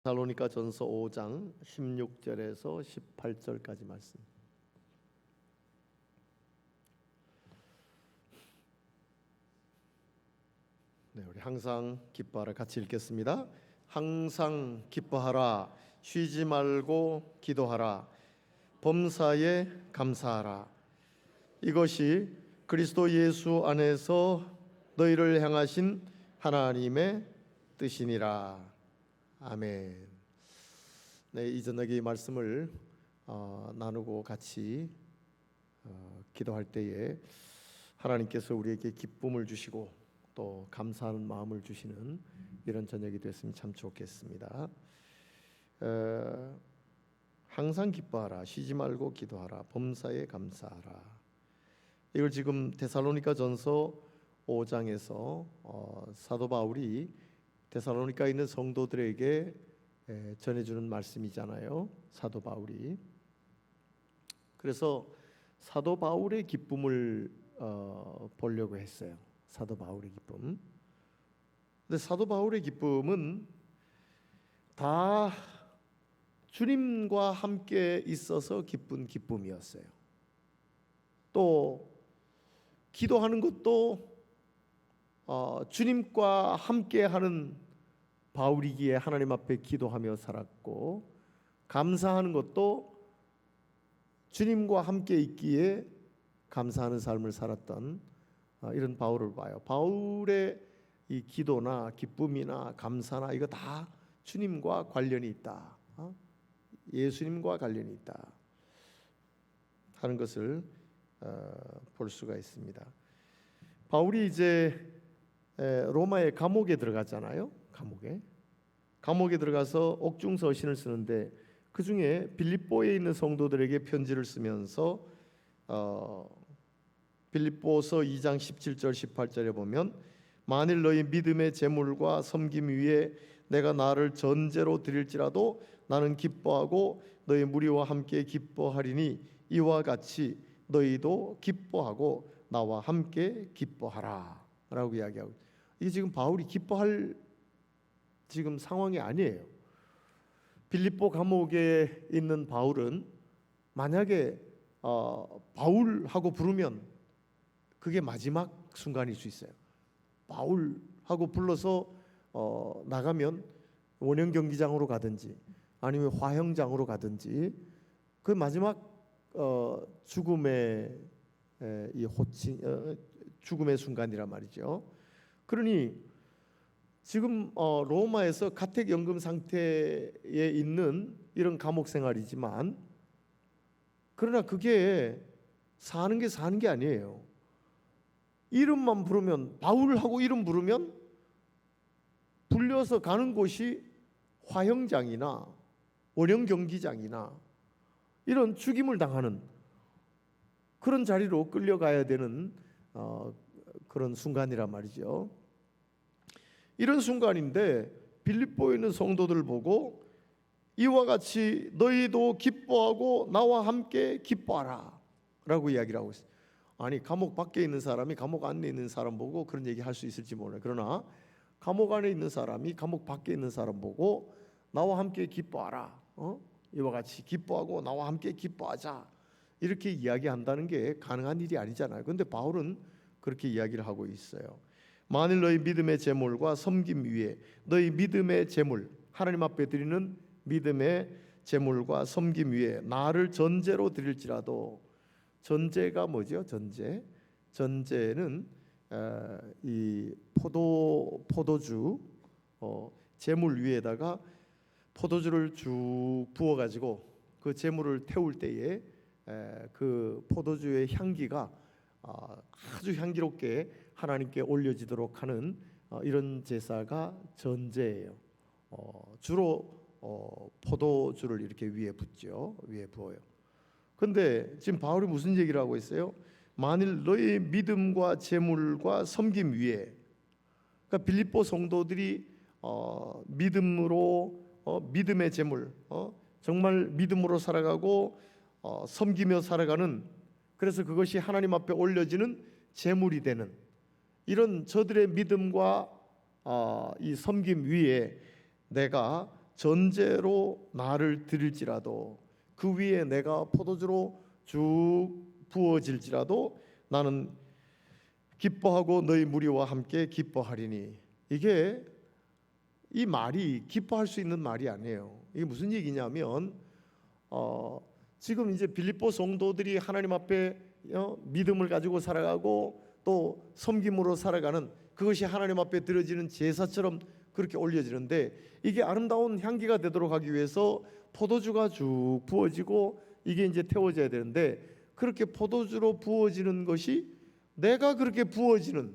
데살로니가 전서 5장 16절에서 18절까지 말씀. 네, 우리 항상 기뻐하라 같이 읽겠습니다. 항상 기뻐하라, 쉬지 말고 기도하라, 범사에 감사하라. 이것이 그리스도 예수 안에서 너희를 향하신 하나님의 뜻이니라. 아멘. 네, 이 저녁에 이 말씀을 나누고 같이 기도할 때에 하나님께서 우리에게 기쁨을 주시고 또 감사하는 마음을 주시는 이런 저녁이 됐으면 참 좋겠습니다. 항상 기뻐하라, 쉬지 말고 기도하라, 범사에 감사하라. 이걸 지금 데살로니가 전서 5장에서 사도 바울이 데살로니가에 있는 성도들에게 전해주는 말씀이잖아요, 사도 바울이. 그래서 사도 바울의 기쁨을 보려고 했어요. 사도 바울의 기쁨. 근데 사도 바울의 기쁨은 다 주님과 함께 있어서 기쁜 기쁨이었어요. 또 기도하는 것도 주님과 함께하는 바울이기에 하나님 앞에 기도하며 살았고, 감사하는 것도 주님과 함께 있기에 감사하는 삶을 살았던 이런 바울을 봐요. 바울의 이 기도나 기쁨이나 감사나 이거 다 주님과 관련이 있다, 예수님과 관련이 있다 하는 것을 볼 수가 있습니다. 바울이 이제 로마의 감옥에 들어갔잖아요. 감옥에 들어가서 옥중 서신을 쓰는데, 그 중에 빌립보에 있는 성도들에게 편지를 쓰면서 빌립보서 2장 17절 18절에 보면, 만일 너희 믿음의 재물과 섬김 위에 내가 나를 전제로 드릴지라도 나는 기뻐하고 너희 무리와 함께 기뻐하리니 이와 같이 너희도 기뻐하고 나와 함께 기뻐하라 라고 이야기하고, 이게 지금 바울이 기뻐할 지금 상황이 아니에요. 빌립보 감옥에 있는 바울은 만약에 바울하고 부르면 그게 마지막 순간일 수 있어요. 바울하고 불러서 나가면 원형 경기장으로 가든지 아니면 화형장으로 가든지 그 마지막 죽음의 이 호칭, 죽음의 순간이란 말이죠. 그러니 지금 로마에서 가택연금 상태에 있는 이런 감옥 생활이지만, 그러나 그게 사는 게 아니에요. 이름만 부르면, 바울하고 이름 부르면 불려서 가는 곳이 화형장이나 원형 경기장이나 이런 죽임을 당하는 그런 자리로 끌려가야 되는 그런 순간이란 말이죠. 이런 순간인데 빌립보에 있는 성도들을 보고 이와 같이 너희도 기뻐하고 나와 함께 기뻐하라 라고 이야기를 하고 있어요. 아니, 감옥 밖에 있는 사람이 감옥 안에 있는 사람 보고 그런 얘기 할 수 있을지 몰라요. 그러나 감옥 안에 있는 사람이 감옥 밖에 있는 사람 보고 나와 함께 기뻐하라, 이와 같이 기뻐하고 나와 함께 기뻐하자, 이렇게 이야기한다는 게 가능한 일이 아니잖아요. 그런데 바울은 그렇게 이야기를 하고 있어요. 만일 너희 믿음의 제물과 섬김 위에, 너희 믿음의 제물, 하나님 앞에 드리는 믿음의 제물과 섬김 위에 나를 전제로 드릴지라도, 전제가 뭐죠? 전제는 이 포도주 제물 위에다가 포도주를 쭉 부어가지고 그 제물을 태울 때에 그 포도주의 향기가 아주 향기롭게 하나님께 올려지도록 하는 이런 제사가 전제예요. 주로 포도주를 이렇게 위에 붓죠. 위에 부어요. 그런데 지금 바울이 무슨 얘기를 하고 있어요? 만일 너희 믿음과 제물과 섬김 위에, 그러니까 빌립보 성도들이 믿음으로 믿음의 제물, 정말 믿음으로 살아가고 섬기며 살아가는, 그래서 그것이 하나님 앞에 올려지는 제물이 되는 이런 저들의 믿음과 이 섬김 위에 내가 전제로 나를 드릴지라도 그 위에 내가 포도주로 쭉 부어질지라도 나는 기뻐하고 너희 무리와 함께 기뻐하리니. 이게 이 말이 기뻐할 수 있는 말이 아니에요. 이게 무슨 얘기냐면 지금 이제 빌립보 성도들이 하나님 앞에 믿음을 가지고 살아가고 또 섬김으로 살아가는 그것이 하나님 앞에 드려지는 제사처럼 그렇게 올려지는데, 이게 아름다운 향기가 되도록 하기 위해서 포도주가 쭉 부어지고 이게 이제 태워져야 되는데, 그렇게 포도주로 부어지는 것이 내가 그렇게 부어지는,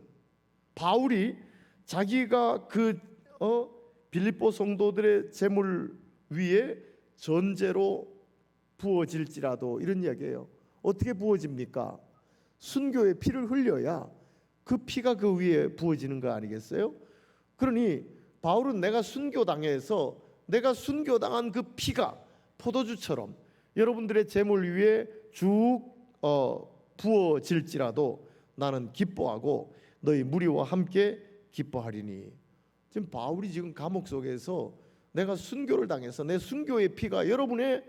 바울이 자기가 그 빌립보 성도들의 재물 위에 전제로 부어질지라도, 이런 이야기예요. 어떻게 부어집니까? 순교의 피를 흘려야 그 피가 그 위에 부어지는 거 아니겠어요? 그러니 바울은 내가 순교당해서 내가 순교당한 그 피가 포도주처럼 여러분들의 재물 위에 쭉 부어질지라도 나는 기뻐하고 너희 무리와 함께 기뻐하리니. 지금 바울이 지금 감옥 속에서 내가 순교를 당해서 내 순교의 피가 여러분의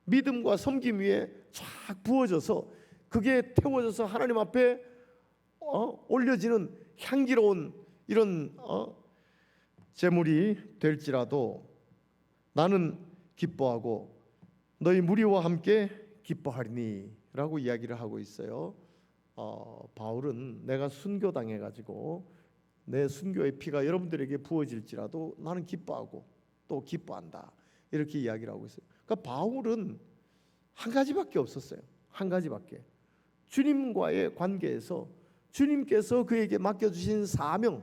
믿음과 섬김 위에 쫙 부어져서 그게 태워져서 하나님 앞에 올려지는 향기로운 이런 제물이 될지라도 나는 기뻐하고 너희 무리와 함께 기뻐하리니 라고 이야기를 하고 있어요. 바울은 내가 순교당해 가지고 내 순교의 피가 여러분들에게 부어질지라도 나는 기뻐하고 또 기뻐한다, 이렇게 이야기를 하고 있어요. 그러니까 바울은 한 가지밖에 없었어요. 한 가지밖에. 주님과의 관계에서 주님께서 그에게 맡겨주신 사명,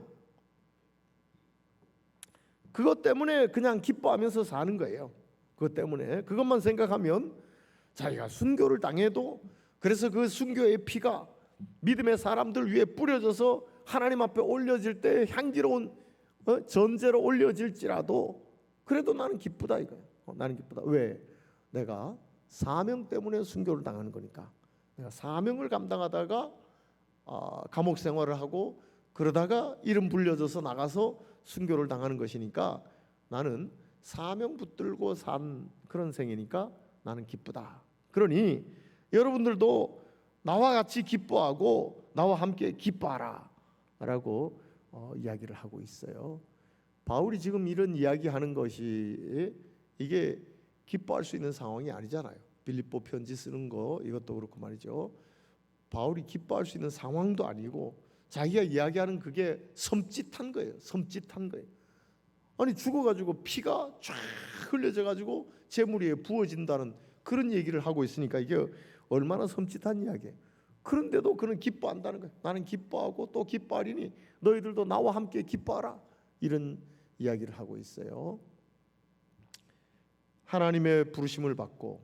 그것 때문에 그냥 기뻐하면서 사는 거예요. 그것 때문에 그것만 생각하면 자기가 순교를 당해도, 그래서 그 순교의 피가 믿음의 사람들 위에 뿌려져서 하나님 앞에 올려질 때 향기로운 전제로 올려질지라도 그래도 나는 기쁘다 이거예요. 나는 기쁘다. 왜? 내가 사명 때문에 순교를 당하는 거니까. 내가 사명을 감당하다가 감옥 생활을 하고 그러다가 이름 불려져서 나가서 순교를 당하는 것이니까 나는 사명 붙들고 산 그런 생이니까 나는 기쁘다. 그러니 여러분들도 나와 같이 기뻐하고 나와 함께 기뻐하라 라고 이야기를 하고 있어요. 바울이 지금 이런 이야기하는 것이 이게 기뻐할 수 있는 상황이 아니잖아요. 빌립보 편지 쓰는 거 이것도 그렇고 말이죠. 바울이 기뻐할 수 있는 상황도 아니고 자기가 이야기하는 그게 섬찟한 거예요. 섬찟한 거예요. 아니 죽어가지고 피가 쫙 흘려져가지고 재물 위에 부어진다는 그런 얘기를 하고 있으니까 이게 얼마나 섬찟한 이야기예요. 그런데도 그는 기뻐한다는 거예요. 나는 기뻐하고 또 기뻐하리니 너희들도 나와 함께 기뻐하라, 이런 이야기를 하고 있어요. 하나님의 부르심을 받고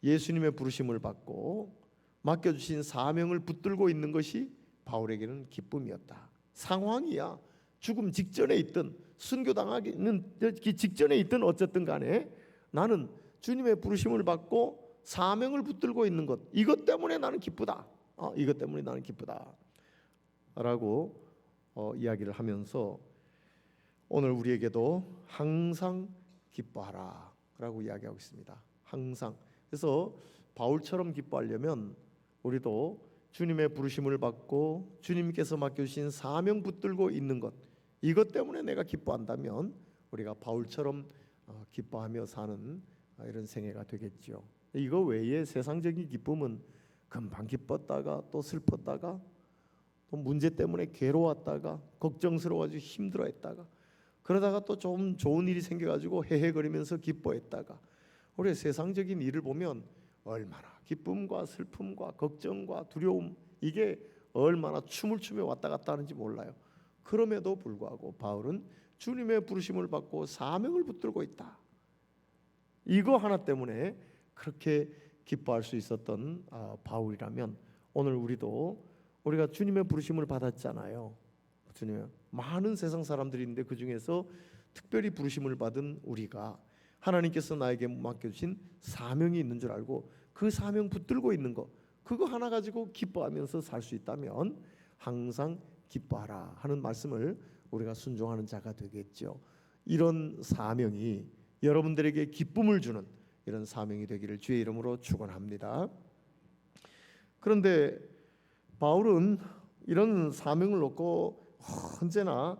예수님의 부르심을 받고 맡겨주신 사명을 붙들고 있는 것이 바울에게는 기쁨이었다. 상황이야 죽음 직전에 있든 순교당하기는 직전에 있든 어쨌든 간에 나는 주님의 부르심을 받고 사명을 붙들고 있는 것, 이것 때문에 나는 기쁘다. 이것 때문에 나는 기쁘다 라고 이야기를 하면서 오늘 우리에게도 항상 기뻐하라 라고 이야기하고 있습니다. 항상. 그래서 바울처럼 기뻐하려면 우리도 주님의 부르심을 받고 주님께서 맡겨주신 사명 붙들고 있는 것, 이것 때문에 내가 기뻐한다면 우리가 바울처럼 기뻐하며 사는 이런 생애가 되겠죠. 이거 외에 세상적인 기쁨은 금방 기뻤다가 또 슬펐다가 또 문제 때문에 괴로웠다가 걱정스러워가지고 힘들어했다가 그러다가 또 좀 좋은 일이 생겨가지고 헤헤거리면서 기뻐했다가, 우리 세상적인 일을 보면 얼마나 기쁨과 슬픔과 걱정과 두려움, 이게 얼마나 춤을 추며 왔다 갔다 하는지 몰라요. 그럼에도 불구하고 바울은 주님의 부르심을 받고 사명을 붙들고 있다. 이거 하나 때문에 그렇게 기뻐할 수 있었던 바울이라면 오늘 우리가 주님의 부르심을 받았잖아요. 주님, 많은 세상 사람들이 있는데 그 중에서 특별히 부르심을 받은 우리가 하나님께서 나에게 맡겨주신 사명이 있는 줄 알고 그 사명 붙들고 있는 거, 그거 하나 가지고 기뻐하면서 살 수 있다면 항상 기뻐하라 하는 말씀을 우리가 순종하는 자가 되겠죠. 이런 사명이 여러분들에게 기쁨을 주는 이런 사명이 되기를 주의 이름으로 축원합니다. 그런데 바울은 이런 사명을 놓고 언제나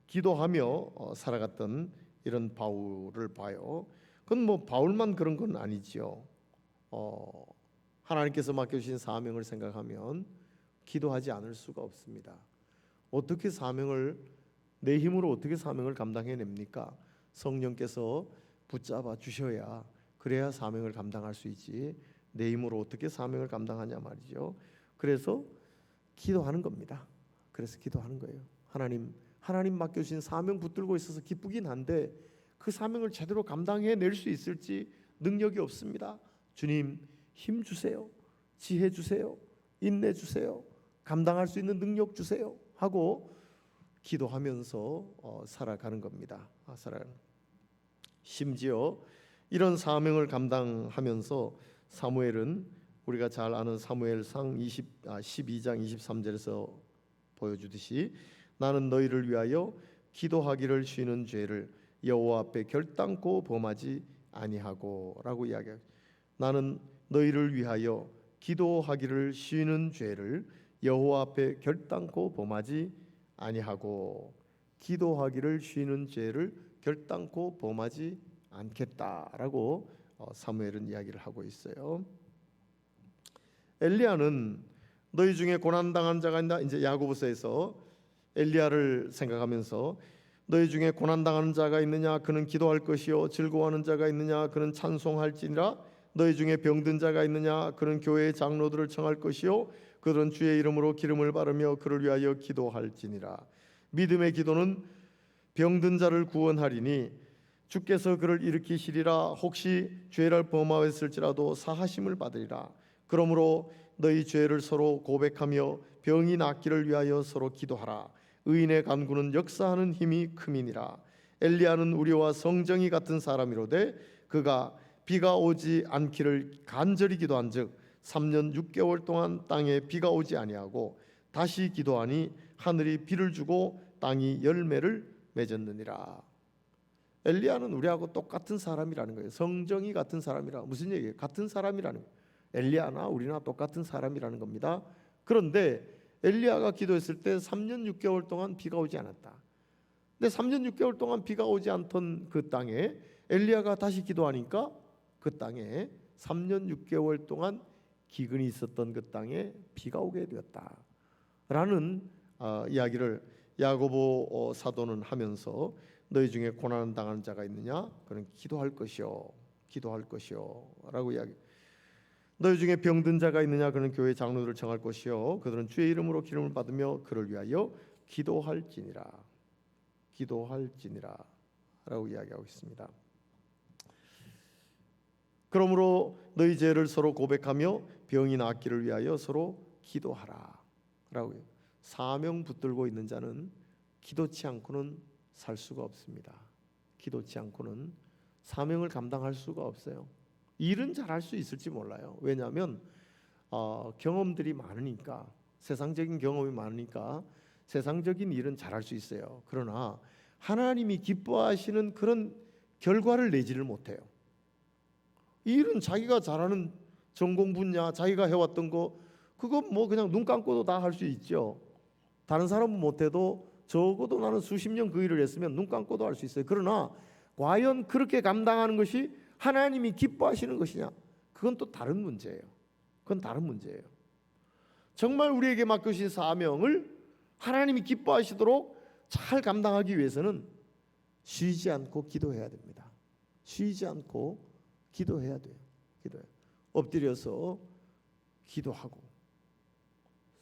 기도하며 살아갔던 이런 바울을 봐요. 그건 뭐 바울만 그런 건 아니지요. 하나님께서 맡겨주신 사명을 생각하면 기도하지 않을 수가 없습니다. 어떻게 사명을 내 힘으로 어떻게 사명을 감당해냅니까? 성령께서 붙잡아 주셔야 그래야 사명을 감당할 수 있지 내 힘으로 어떻게 사명을 감당하냐 말이죠. 그래서 기도하는 겁니다. 그래서 기도하는 거예요. 하나님 맡겨주신 사명 붙들고 있어서 기쁘긴 한데 그 사명을 제대로 감당해낼 수 있을지 능력이 없습니다. 주님 힘 주세요. 지혜 주세요. 인내 주세요. 감당할 수 있는 능력 주세요 하고 기도하면서 살아가는 겁니다. 심지어 이런 사명을 감당하면서 사무엘은 우리가 잘 아는 사무엘상 12장 23절에서 보여주듯이 나는 너희를 위하여 기도하기를 쉬는 죄를 여호와 앞에 결단코 범하지 아니하고 라고 이야기해요. 나는 너희를 위하여 기도하기를 쉬는 죄를 여호와 앞에 결단코 범하지 아니하고 기도하기를 쉬는 죄를 결단코 범하지 않겠다라고 사무엘은 이야기를 하고 있어요. 엘리야는 너희 중에 고난당한 자가 있나 이제 야고보서에서 엘리야를 생각하면서 너희 중에 고난당하는 자가 있느냐 그는 기도할 것이요 즐거워하는 자가 있느냐 그는 찬송할지니라 너희 중에 병든 자가 있느냐 그는 교회의 장로들을 청할 것이요 그들은 주의 이름으로 기름을 바르며 그를 위하여 기도할지니라 믿음의 기도는 병든 자를 구원하리니 주께서 그를 일으키시리라 혹시 죄를 범하였을지라도 사하심을 받으리라 그러므로 너희 죄를 서로 고백하며 병이 낫기를 위하여 서로 기도하라 의인의 간구는 역사하는 힘이 큼이니라 엘리야는 우리와 성정이 같은 사람이로되 그가 비가 오지 않기를 간절히 기도한즉 3년 6개월 동안 땅에 비가 오지 아니하고 다시 기도하니 하늘이 비를 주고 땅이 열매를 맺었느니라. 엘리야는 우리하고 똑같은 사람이라는 거예요. 성정이 같은 사람이라. 무슨 얘기예요? 같은 사람이라는 거예요. 엘리야나 우리나 똑같은 사람이라는 겁니다. 그런데 엘리야가 기도했을 때 3년 6개월 동안 비가 오지 않았다. 근데 3년 6개월 동안 비가 오지 않던 그 땅에 엘리야가 다시 기도하니까 그 땅에 3년 6개월 동안 기근이 있었던 그 땅에 비가 오게 되었다라는 이야기를 야고보 사도는 하면서 너희 중에 고난 당하는 자가 있느냐 그는 기도할 것이요 라고 이야기. 너희 중에 병든 자가 있느냐 그는 교회 장로들을 청할 것이요 그들은 주의 이름으로 기름을 받으며 그를 위하여 기도할지니라 라고 이야기하고 있습니다. 그러므로 너희 죄를 서로 고백하며 병이 낫기를 위하여 서로 기도하라 라고요. 사명 붙들고 있는 자는 기도치 않고는 살 수가 없습니다. 기도치 않고는 사명을 감당할 수가 없어요. 일은 잘할 수 있을지 몰라요. 왜냐하면 경험들이 많으니까 세상적인 경험이 많으니까 세상적인 일은 잘할 수 있어요. 그러나 하나님이 기뻐하시는 그런 결과를 내지를 못해요. 이 일은 자기가 잘하는 전공 분야, 자기가 해왔던 거 그거 뭐 그냥 눈 감고도 다 할 수 있죠. 다른 사람은 못해도 적어도 나는 수십 년 그 일을 했으면 눈 감고도 할 수 있어요. 그러나 과연 그렇게 감당하는 것이 하나님이 기뻐하시는 것이냐? 그건 또 다른 문제예요. 그건 다른 문제예요. 정말 우리에게 맡겨주신 사명을 하나님이 기뻐하시도록 잘 감당하기 위해서는 쉬지 않고 기도해야 됩니다. 쉬지 않고 기도해야 돼요. 엎드려서 기도하고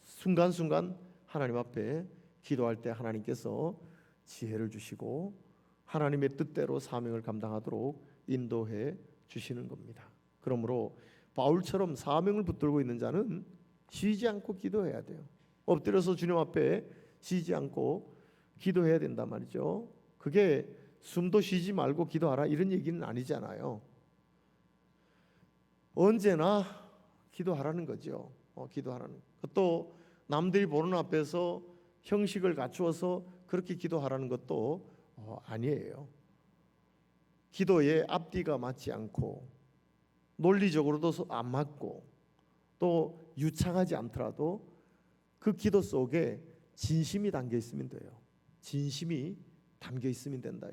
순간순간 하나님 앞에 기도할 때 하나님께서 지혜를 주시고 하나님의 뜻대로 사명을 감당하도록 인도해 주시는 겁니다. 그러므로 바울처럼 사명을 붙들고 있는 자는 쉬지 않고 기도해야 돼요. 엎드려서 주님 앞에 쉬지 않고 기도해야 된단 말이죠. 그게 숨도 쉬지 말고 기도하라 이런 얘기는 아니잖아요. 언제나 기도하라는 거죠. 기도하라는. 또 남들이 보는 앞에서 형식을 갖추어서 그렇게 기도하라는 것도 아니에요. 기도에 앞뒤가 맞지 않고 논리적으로도 안 맞고 또 유창하지 않더라도 그 기도 속에 진심이 담겨 있으면 돼요. 진심이 담겨 있으면 된다.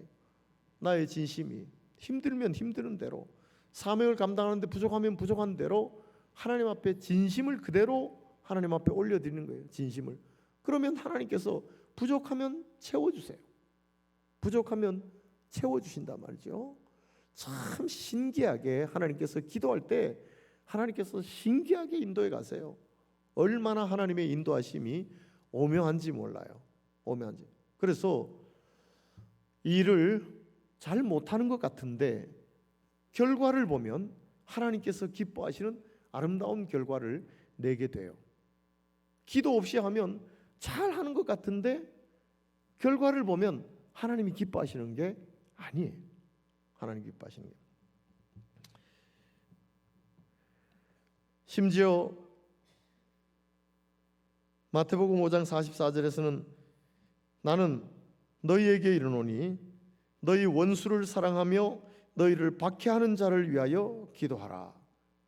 나의 진심이 힘들면 힘드는 대로, 사명을 감당하는데 부족하면 부족한 대로 하나님 앞에 진심을 그대로 하나님 앞에 올려드리는 거예요. 진심을. 그러면 하나님께서 부족하면 채워주세요. 부족하면 채워주신단 말이죠. 참 신기하게 하나님께서 기도할 때 하나님께서 신기하게 인도해 가세요. 얼마나 하나님의 인도하심이 오묘한지 몰라요. 오묘한지. 그래서 일을 잘 못하는 것 같은데 결과를 보면 하나님께서 기뻐하시는 아름다운 결과를 내게 돼요. 기도 없이 하면 잘하는 것 같은데 결과를 보면 하나님이 기뻐하시는 게 아니에요. 하나님 기뻐하시는 게. 심지어 마태복음 5장 44절에서는 나는 너희에게 이르노니 너희 원수를 사랑하며 너희를 박해하는 자를 위하여 기도하라.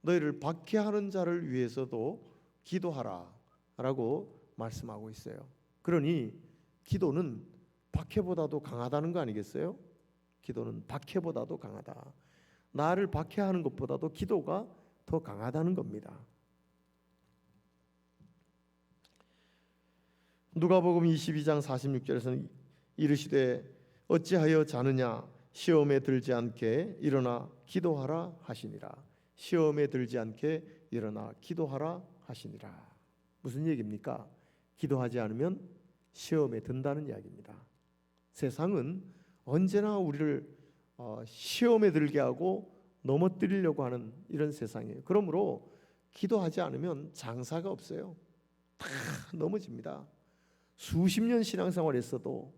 너희를 박해하는 자를 위해서도 기도하라 라고 말씀하고 있어요. 그러니 기도는 박해보다도 강하다는 거 아니겠어요? 기도는 박해보다도 강하다. 나를 박해하는 것보다도 기도가 더 강하다는 겁니다. 누가복음 22장 46절에서는 이르시되 어찌하여 자느냐 시험에 들지 않게 일어나 기도하라 하시니라. 시험에 들지 않게 일어나 기도하라 하시니라. 무슨 얘기입니까? 기도하지 않으면 시험에 든다는 이야기입니다. 세상은 언제나 우리를 시험에 들게 하고 넘어뜨리려고 하는 이런 세상이에요. 그러므로 기도하지 않으면 장사가 없어요. 다 넘어집니다. 수십 년 신앙생활했어도,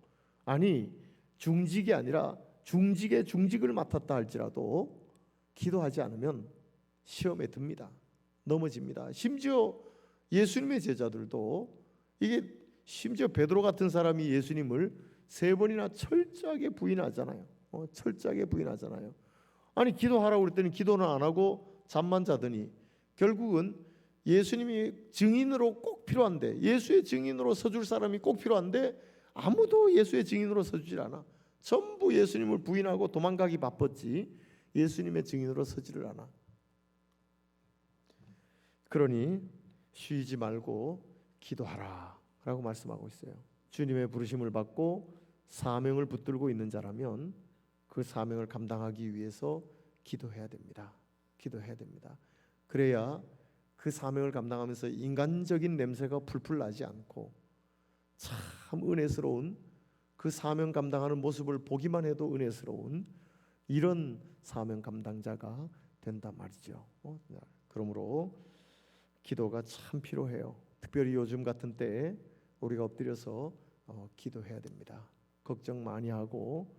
아니 중직이 아니라 중직의 중직을 맡았다 할지라도 기도하지 않으면 시험에 듭니다. 넘어집니다. 심지어 예수님의 제자들도, 이게 심지어 베드로 같은 사람이 예수님을 3번이나 철저하게 부인하잖아요. 철저하게 부인하잖아요. 아니 기도하라고 그랬더니 기도는 안 하고 잠만 자더니 결국은 예수님이 증인으로 꼭 필요한데, 예수의 증인으로 서줄 사람이 꼭 필요한데 아무도 예수의 증인으로 서주질 않아. 전부 예수님을 부인하고 도망가기 바빴지 예수님의 증인으로 서지를 않아. 그러니 쉬지 말고 기도하라 라고 말씀하고 있어요. 주님의 부르심을 받고 사명을 붙들고 있는 자라면 그 사명을 감당하기 위해서 기도해야 됩니다. 기도해야 됩니다. 그래야 그 사명을 감당하면서 인간적인 냄새가 풀풀 나지 않고 참 은혜스러운, 그 사명 감당하는 모습을 보기만 해도 은혜스러운 이런 사명 감당자가 된단 말이죠. 그러므로 기도가 참 필요해요. 특별히 요즘 같은 때에 우리가 엎드려서 기도해야 됩니다. 걱정 많이 하고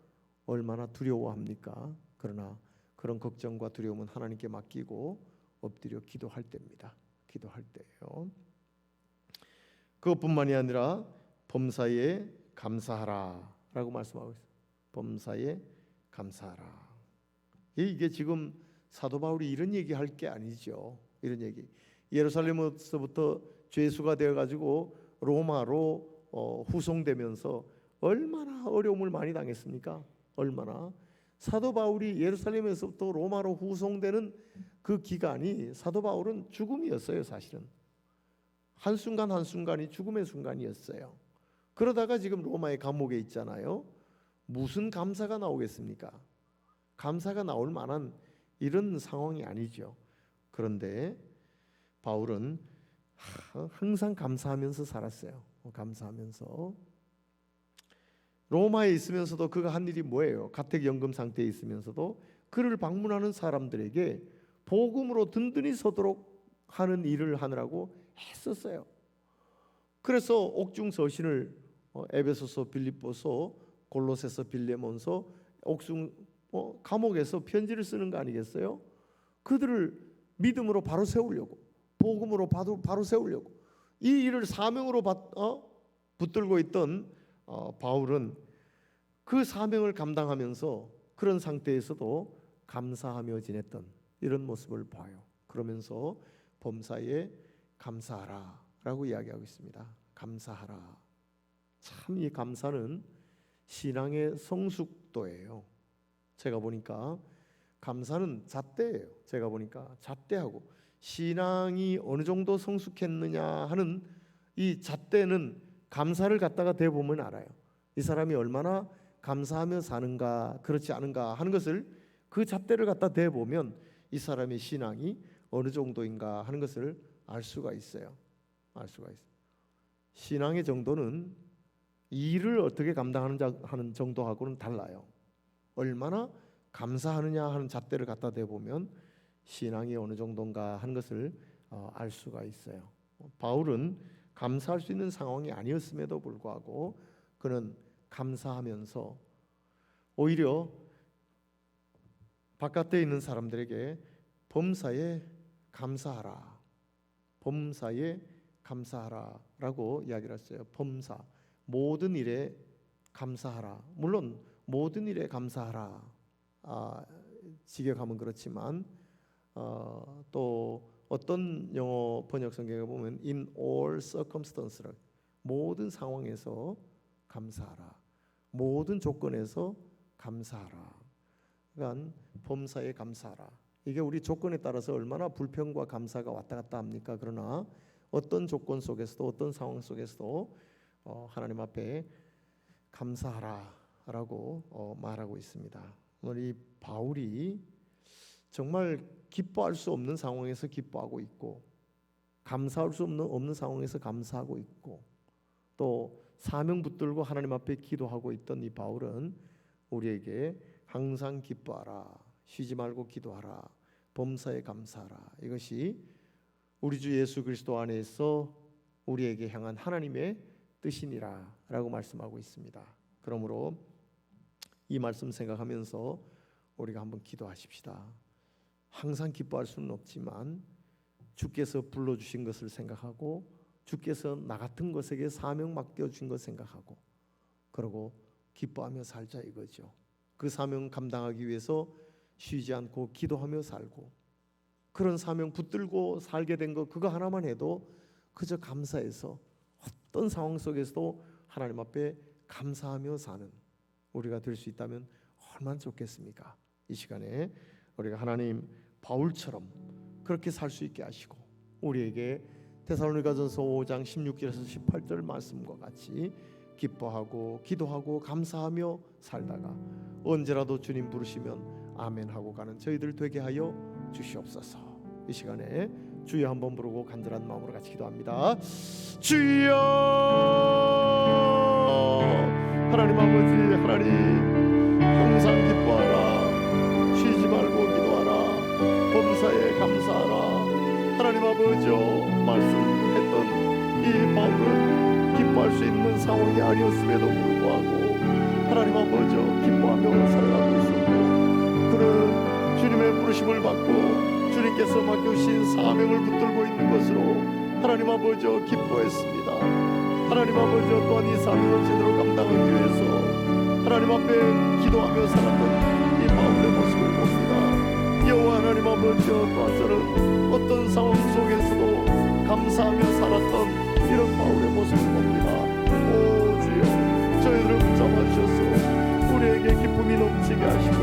얼마나 두려워합니까? 그러나 그런 걱정과 두려움은 하나님께 맡기고 엎드려 기도할 때입니다. 기도할 때예요. 그것뿐만이 아니라 범사에 감사하라 라고 말씀하고 있어요. 범사에 감사하라. 이게 지금 사도 바울이 이런 얘기할 게 아니죠. 이런 얘기. 예루살렘에서부터 죄수가 되어가지고 로마로 후송되면서 얼마나 어려움을 많이 당했습니까? 얼마나. 사도 바울이 예루살렘에서부터 로마로 후송되는 그 기간이 사도 바울은 죽음이었어요. 사실은 한순간 한순간이 죽음의 순간이었어요. 그러다가 지금 로마의 감옥에 있잖아요. 무슨 감사가 나오겠습니까? 감사가 나올 만한 이런 상황이 아니죠. 그런데 바울은 항상 감사하면서 살았어요. 감사하면서. 로마에 있으면서도 그가 한 일이 뭐예요? 가택연금 상태에 있으면서도 그를 방문하는 사람들에게 복음으로 든든히 서도록 하는 일을 하느라고 했었어요. 그래서 옥중 서신을 에베소서, 빌립보서, 골로새서, 빌레몬서, 옥중 감옥에서 편지를 쓰는 거 아니겠어요? 그들을 믿음으로 바로 세우려고, 복음으로 바로 세우려고 이 일을 사명으로 붙들고 있던 바울은 그 사명을 감당하면서 그런 상태에서도 감사하며 지냈던 이런 모습을 봐요. 그러면서 범사에 감사하라 라고 이야기하고 있습니다. 감사하라. 참 이 감사는 신앙의 성숙도예요. 제가 보니까 감사는 잣대예요. 제가 보니까 잣대하고 신앙이 어느 정도 성숙했느냐 하는 이 잣대는 감사를 갖다가 대보면 알아요. 이 사람이 얼마나 감사하며 사는가 그렇지 않은가 하는 것을 그 잣대를 갖다 대보면 이 사람의 신앙이 어느 정도인가 하는 것을 알 수가 있어요. 알 수가 있어요. 신앙의 정도는 일을 어떻게 감당하는 정도하고는 달라요. 얼마나 감사하느냐 하는 잣대를 갖다 대보면 신앙이 어느 정도인가 하는 것을 알 수가 있어요. 바울은 감사할 수 있는 상황이 아니었음에도 불구하고 그는 감사하면서 오히려 바깥에 있는 사람들에게 범사에 감사하라, 범사에 감사하라 라고 이야기를 했어요. 범사, 모든 일에 감사하라. 물론 모든 일에 감사하라 직역하면 그렇지만 또 어떤 영어 번역 성경에 보면 in all circumstances, 모든 상황에서 감사하라, 모든 조건에서 감사하라. 그러니까 범사에 감사하라. 이게 우리 조건에 따라서 얼마나 불평과 감사가 왔다 갔다 합니까? 그러나 어떤 조건 속에서도 어떤 상황 속에서도 하나님 앞에 감사하라라고 말하고 있습니다. 오늘 이 바울이 정말 기뻐할 수 없는 상황에서 기뻐하고 있고 감사할 수 없는 상황에서 감사하고 있고 또 사명 붙들고 하나님 앞에 기도하고 있던 이 바울은 우리에게 항상 기뻐하라, 쉬지 말고 기도하라, 범사에 감사하라. 이것이 우리 주 예수 그리스도 안에서 우리에게 향한 하나님의 뜻이니라 라고 말씀하고 있습니다. 그러므로 이 말씀 생각하면서 우리가 한번 기도하십시다. 항상 기뻐할 수는 없지만 주께서 불러주신 것을 생각하고 주께서 나 같은 것에게 사명 맡겨주신 것 생각하고 그러고 기뻐하며 살자 이거죠. 그 사명 감당하기 위해서 쉬지 않고 기도하며 살고 그런 사명 붙들고 살게 된 것 그거 하나만 해도 그저 감사해서 어떤 상황 속에서도 하나님 앞에 감사하며 사는 우리가 될 수 있다면 얼마나 좋겠습니까? 이 시간에 우리가 하나님 바울처럼 그렇게 살 수 있게 하시고 우리에게 데살로니가전서 5장 16절에서 18절 말씀과 같이 기뻐하고 기도하고 감사하며 살다가 언제라도 주님 부르시면 아멘 하고 가는 저희들 되게 하여 주시옵소서. 이 시간에 주여 한번 부르고 간절한 마음으로 같이 기도합니다. 주여, 하나님 아버지, 하나님 항상 기뻐하라, 쉬지 말고 기도하라, 범사에 감사하라. 하나님 아버지요, 말씀했던 이 바울은 기뻐할 수 있는 상황이 아니었음에도 불구하고 하나님 아버지요 기뻐하며 살아가고 있었고 그는 주님의 부르심을 받고 주님께서 맡겨주신 사명을 붙들고 있는 것으로 하나님 아버지요 기뻐했습니다. 하나님 아버지요 또한 이 사명을 제대로 감당하기 위해서 하나님 앞에 기도하며 살았던 이 바울의 모습을 봅니다. 여호와 하나님 아버지요 또한 저는 어떤 상황 속에서도 감사하며 살았던 이런 바울의 모습을 봅니다. 오 주여, 저희들을 붙잡아 주셔서 우리에게 기쁨이 넘치게 하시고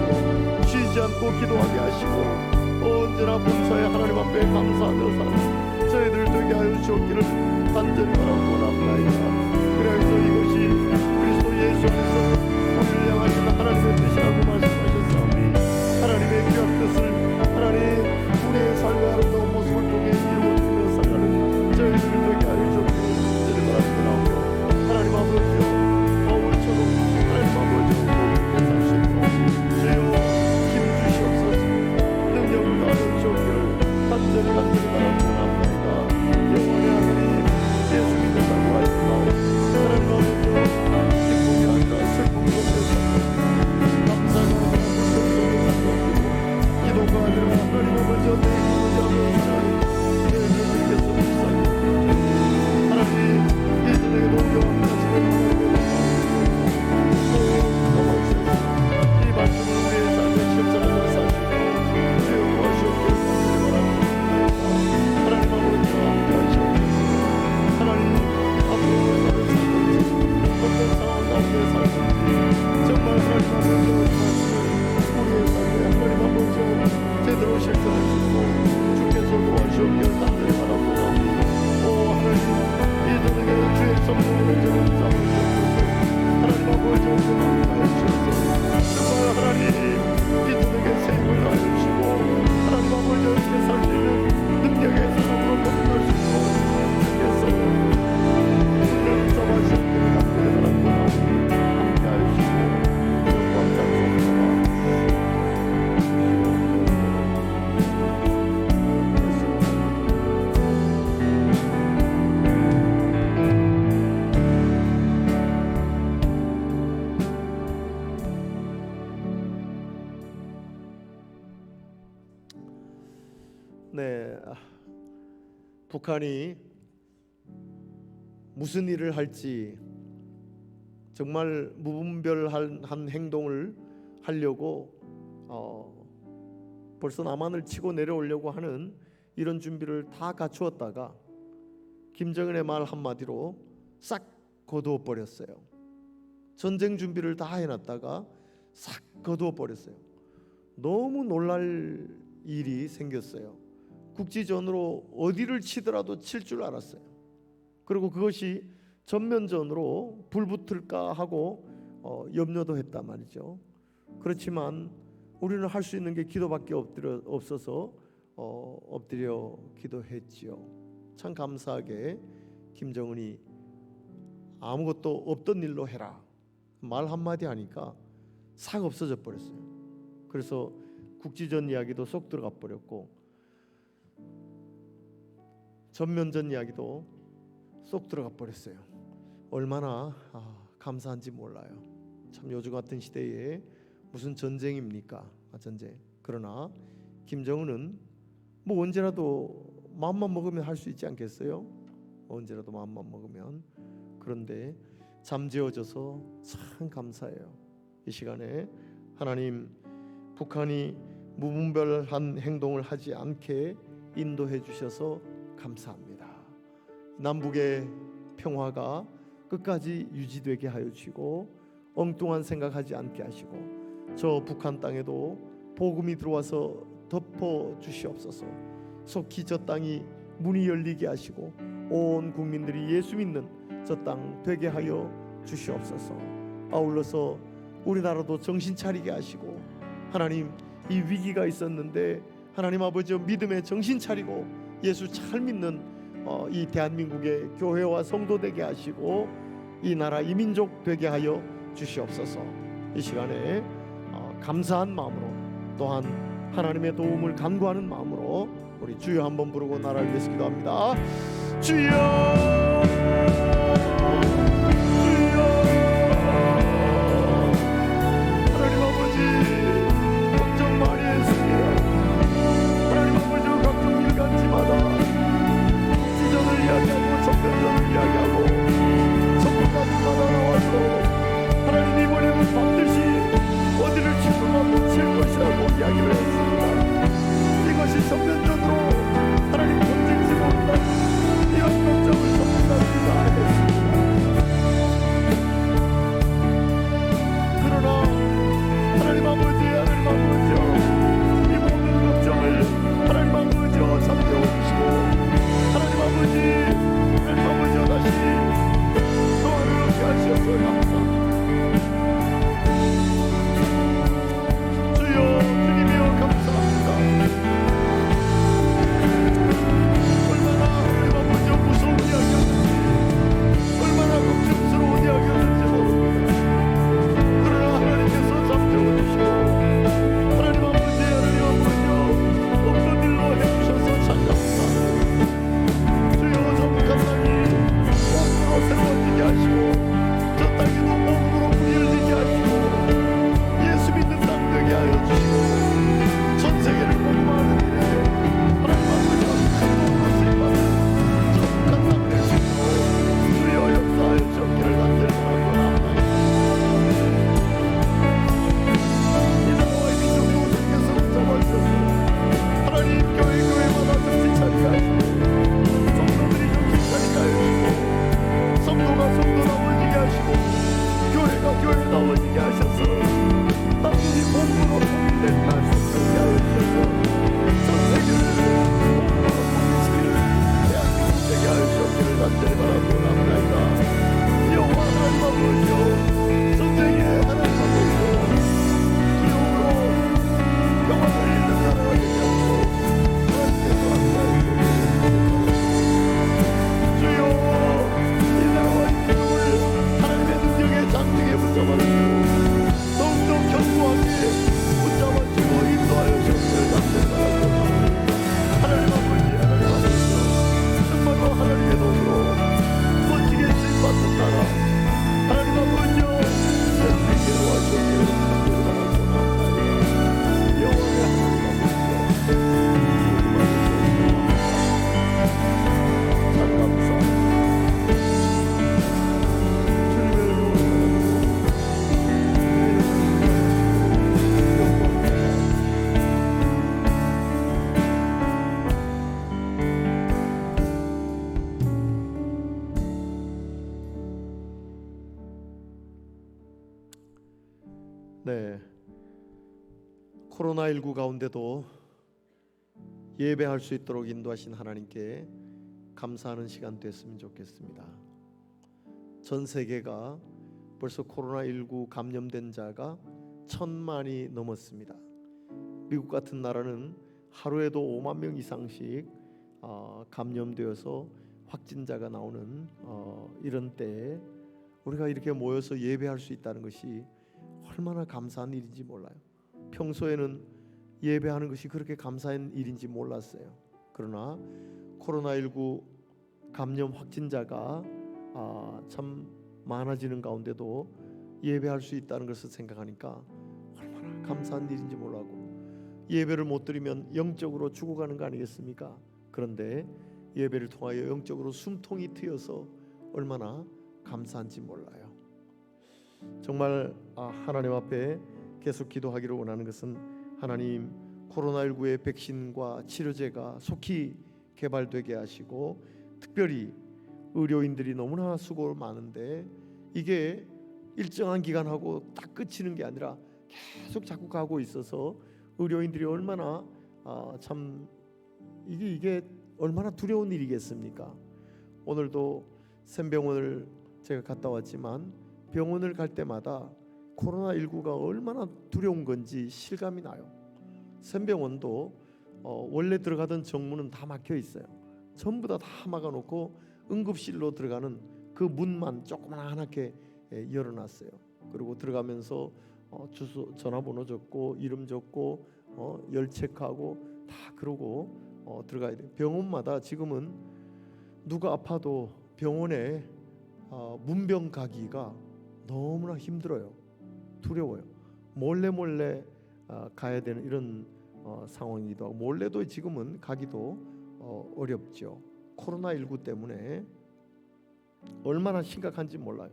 쉬지 않고 기도하게 하시고 언제나 범사에 하나님 앞에 감사하며 사는 저희들 되게 하여 주옵기를 간절히 바라고 원합니다. 그래서 이것이 그리스도 예수께서 우리를 향하신 하나님의 뜻이라고 말씀하셨사오니 하나님의 귀한 뜻을 하나님 우리의 삶의 아름다운 모습을 통해 이루어지며 살아가는 저희들을 되게 하여 주옵기를 간절히 바라고 하나님 아버지요 바울처럼 하나님 아버지요 복음에 살 수 있도록 주여 힘 주시옵소서. 능력을 다하여 주옵기를 간절히 바라고 원합니다. 영원의 하나님 예수 믿는다고 하시고 하나님 아버지요 기쁨이 아니라 슬픔 속에서 주옵기를 간절히 바랍니다. 오 하나님, 이 저녁에 주의 성령의 전합장을 주옵소서. 하나님 아버지 감사해 주옵소서. 정말 하나님, 이 저녁에 새 힘을 주시고 하나님 아버지 어떻게 살 수 있는 능력의 사람으로 거듭날 수 있도록 주께서 우리를 잡아주시기를 간절히 바랍니다. 함께 하시고 영광 찬송합니다. 네, 북한이 무슨 일을 할지 정말 무분별한 행동을 하려고 벌써 남한을 치고 내려오려고 하는 이런 준비를 다 갖추었다가 김정은의 말 한마디로 싹 거두어 버렸어요. 전쟁 준비를 다 해놨다가 싹 거두어 버렸어요. 너무 놀랄 일이 생겼어요. 국지전으로 어디를 치더라도 칠 줄 알았어요. 그리고 그것이 전면전으로 불붙을까 하고 염려도 했단 말이죠. 그렇지만 우리는 할 수 있는 게 기도밖에 없어서 엎드려 기도했지요. 참 감사하게 김정은이 아무것도 없던 일로 해라 말 한마디 하니까 싹 없어져 버렸어요. 그래서 국지전 이야기도 쏙 들어가 버렸고 전면전 이야기도 쏙 들어가 버렸어요. 얼마나 감사한지 몰라요. 참 요즘 같은 시대에 무슨 전쟁입니까? 전쟁. 그러나 김정은은 뭐 언제라도 마음만 먹으면 할 수 있지 않겠어요? 언제라도 마음만 먹으면. 그런데 잠재워져서 참 감사해요. 이 시간에 하나님 북한이 무분별한 행동을 하지 않게 인도해 주셔서 감사합니다. 남북의 평화가 끝까지 유지되게 하여 주시고 엉뚱한 생각하지 않게 하시고 저 북한 땅에도 복음이 들어와서 덮어 주시옵소서. 속히 저 땅이 문이 열리게 하시고 온 국민들이 예수 믿는 저 땅 되게 하여 주시옵소서. 아울러서 우리나라도 정신 차리게 하시고 하나님 이 위기가 있었는데 하나님 아버지 믿음에 정신 차리고 예수 잘 믿는 이 대한민국의 교회와 성도 되게 하시고 이 나라 이민족 되게 하여 주시옵소서. 이 시간에 감사한 마음으로 또한 하나님의 도움을 간구하는 마음으로 우리 주여 한번 부르고 나라를 위해서 기도합니다. 주여 이야기하고 전문가분마다 나와서 하나님 이번에는 반드시 어디를 치고만 칠 것이라고 이야기를 했습니다. 이것이 전면전으로 하나님 전쟁지 못한 이런 걱정을 코로나19 가운데도 예배할 수 있도록 인도하신 하나님께 감사하는 시간 됐으면 좋겠습니다. 전 세계가 벌써 코로나19 감염된 자가 1,000만이 넘었습니다. 미국 같은 나라는 하루에도 5만 명 이상씩 감염되어서 확진자가 나오는 이런 때에 우리가 이렇게 모여서 예배할 수 있다는 것이 얼마나 감사한 일인지 몰라요. 평소에는 예배하는 것이 그렇게 감사한 일인지 몰랐어요. 그러나 코로나19 감염 확진자가 참 많아지는 가운데도 예배할 수 있다는 것을 생각하니까 얼마나 감사한 일인지 몰라고, 예배를 못 드리면 영적으로 죽어가는 거 아니겠습니까? 그런데 예배를 통하여 영적으로 숨통이 트여서 얼마나 감사한지 몰라요. 정말 하나님 앞에 계속 기도하기를 원하는 것은, 하나님 코로나19의 백신과 치료제가 속히 개발되게 하시고, 특별히 의료인들이 너무나 수고 많은데 이게 일정한 기간 하고 딱 끝이는 게 아니라 계속 자꾸 가고 있어서 의료인들이 얼마나 참 이게 얼마나 두려운 일이겠습니까? 오늘도 샘병원을 제가 갔다 왔지만 병원을 갈 때마다 코로나19가 얼마나 두려운 건지 실감이 나요. 샘병원도 원래 들어가던 정문은 다 막혀 있어요. 전부 다 막아놓고 응급실로 들어가는 그 문만 조그맣게 열어놨어요. 그리고 들어가면서 주소, 전화번호 적고 이름 적고 열 체크하고 다 그러고 들어가야 돼요. 병원마다 지금은 누가 아파도 병원에 문병 가기가 너무나 힘들어요. 두려워요. 몰래 가야 되는 이런 상황이기도 하고, 몰래도 지금은 가기도 어렵죠. 코로나19 때문에 얼마나 심각한지 몰라요.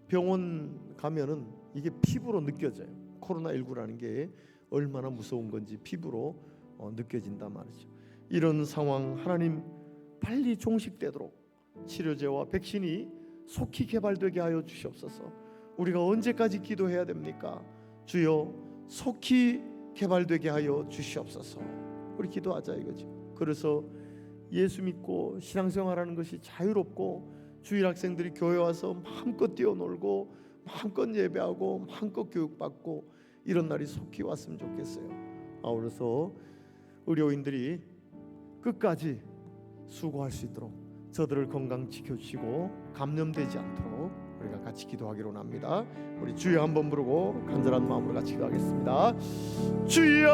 병원 가면은 이게 피부로 느껴져요. 코로나19라는 게 얼마나 무서운 건지 피부로 느껴진단 말이죠. 이런 상황 하나님 빨리 종식되도록 치료제와 백신이 속히 개발되게 하여 주시옵소서. 우리가 언제까지 기도해야 됩니까? 주여 속히 개발되게 하여 주시옵소서. 우리 기도하자 이거죠. 그래서 예수 믿고 신앙생활하는 것이 자유롭고, 주일 학생들이 교회 와서 마음껏 뛰어놀고 마음껏 예배하고 마음껏 교육받고 이런 날이 속히 왔으면 좋겠어요. 그래서 의료인들이 끝까지 수고할 수 있도록 저들을 건강 지켜주시고 감염되지 않도록 우리가 같이 기도하기로 합니다. 우리 주여 한번 부르고 간절한 마음으로 같이 기도하겠습니다. 주여,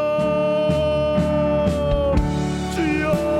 주여,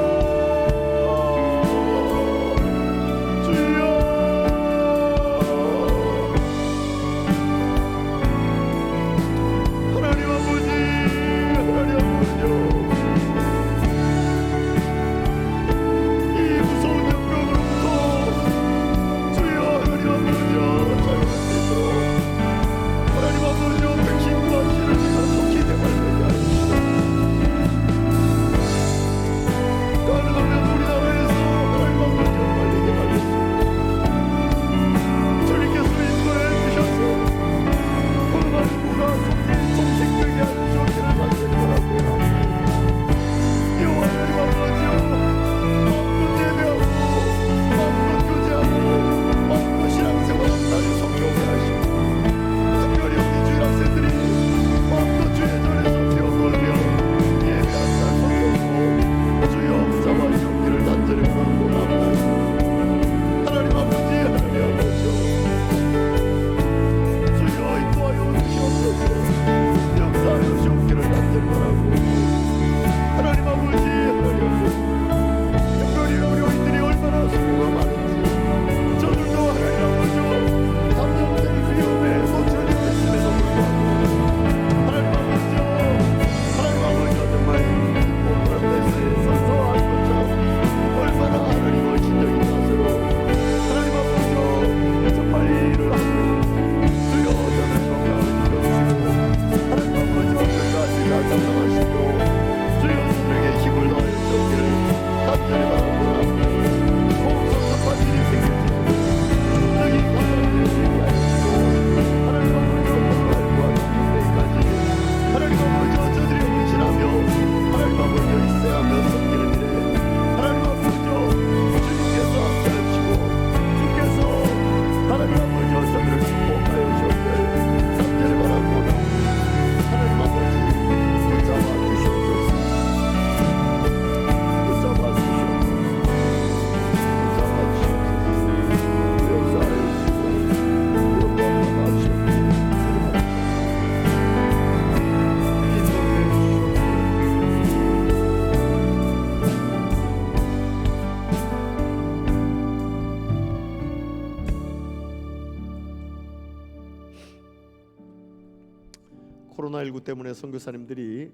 코로나19 때문에 선교사님들이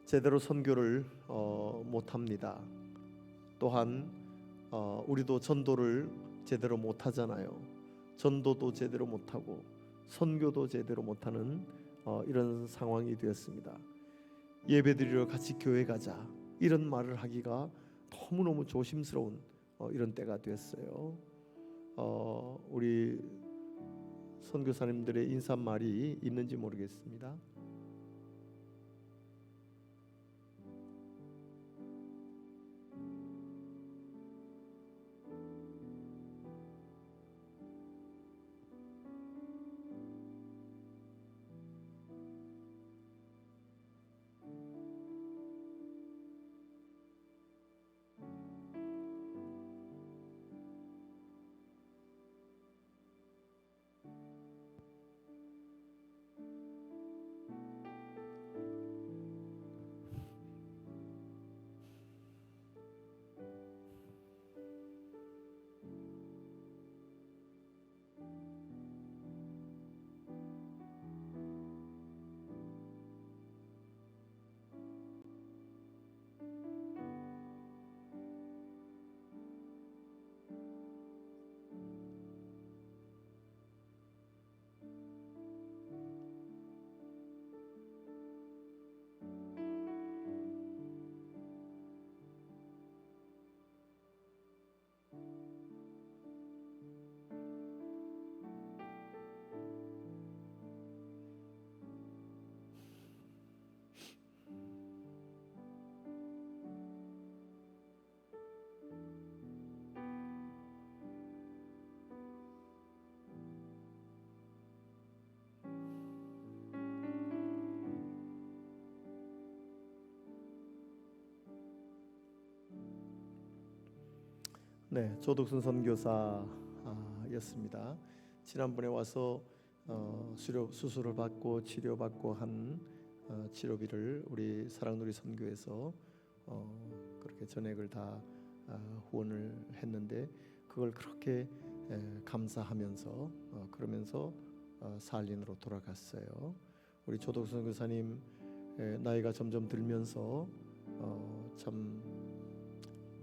제대로 선교를 못합니다. 또한 우리도 전도를 제대로 못하잖아요. 전도도 제대로 못하고 선교도 제대로 못하는 이런 상황이 되었습니다. 예배드리러 같이 교회 가자 이런 말을 하기가 너무너무 조심스러운 이런 때가 되었어요. 우리 선교사님들의 인사말이 있는지 모르겠습니다. 네, 조덕순 선교사였습니다. 지난번에 와서 수술을 받고 치료받고 한 치료비를 우리 사랑누리 선교에서 그렇게 전액을 다 후원을 했는데 그걸 그렇게 감사하면서 그러면서 사할린으로 돌아갔어요. 우리 조덕순 선교사님 나이가 점점 들면서 참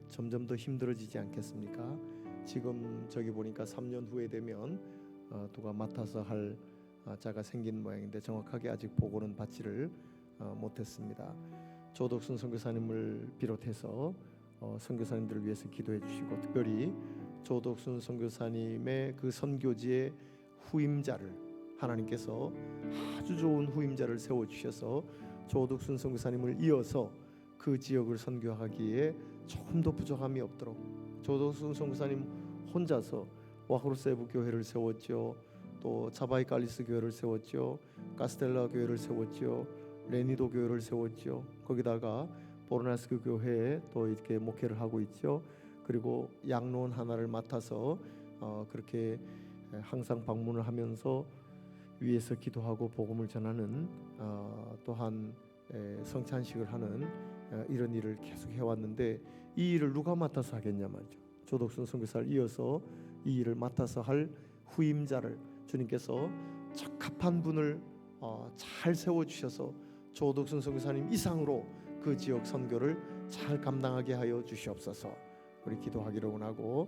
점점 더 힘들어지지 않겠습니까? 지금 저기 보니까 3년 후에 되면 누가 맡아서 할 자가 생긴 모양인데 정확하게 아직 보고는 받지를 못했습니다. 조덕순 선교사님을 비롯해서 선교사님들을 위해서 기도해 주시고 특별히 조덕순 선교사님의 그 선교지의 후임자를 하나님께서 아주 좋은 후임자를 세워 주셔서 조덕순 선교사님을 이어서 그 지역을 선교하기에 조금 더 부족함이 없도록 조덕순 선교사님 혼자서 와흐르세브 교회를 세웠죠. 또 자바이 칼리스 교회를 세웠죠. 카스텔라 교회를 세웠죠. 레니도 교회를 세웠죠. 거기다가 보르나스크 교회에 또 이렇게 목회를 하고 있죠. 그리고 양로원 하나를 맡아서 그렇게 항상 방문을 하면서 위에서 기도하고 복음을 전하는 또한 성찬식을 하는 이런 일을 계속 해왔는데 이 일을 누가 맡아서 하겠냐 말이죠. 조덕순 선교사를 이어서 이 일을 맡아서 할 후임자를 주님께서 적합한 분을 잘 세워주셔서 조덕순 선교사님 이상으로 그 지역 선교를 잘 감당하게 하여 주시옵소서. 우리 기도하기를 원하고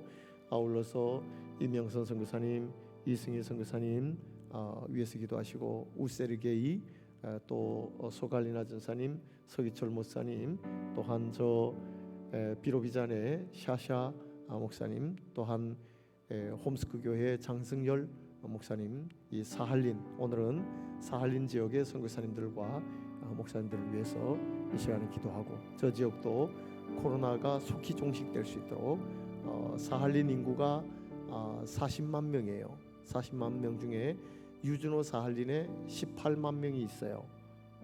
아울러서 이명선 선교사님, 이승희 선교사님 위에서 기도하시고 우세르게이 또 소갈리나 전사님, 서기철 목사님, 또한 저 비로비잔의 샤샤 목사님, 또한 홈스크 교회 장승열 목사님, 이 사할린 오늘은 사할린 지역의 선교사님들과 목사님들을 위해서 이 시간에 기도하고 저 지역도 코로나가 속히 종식될 수 있도록 사할린 인구가 40만 명이에요. 40만 명 중에 유준호 사할린에 18만 명이 있어요.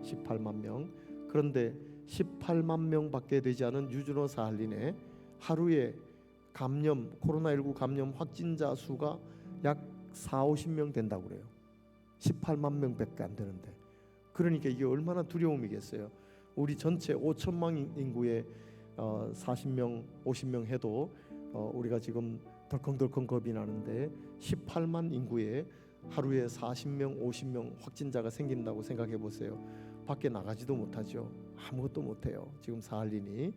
18만 명. 그런데 18만 명밖에 되지 않은 유준호 사할린에 하루에 코로나19 감염 확진자 수가 약 40-50명 된다고 그래요. 18만 명밖에 안 되는데. 그러니까 이게 얼마나 두려움이겠어요. 우리 전체 5천만 인구에 40명, 50명 해도 우리가 지금 덜컹덜컹 겁이 나는데 18만 인구에 하루에 40명, 50명 확진자가 생긴다고 생각해 보세요. 밖에 나가지도 못하죠. 아무것도 못해요. 지금 사할리니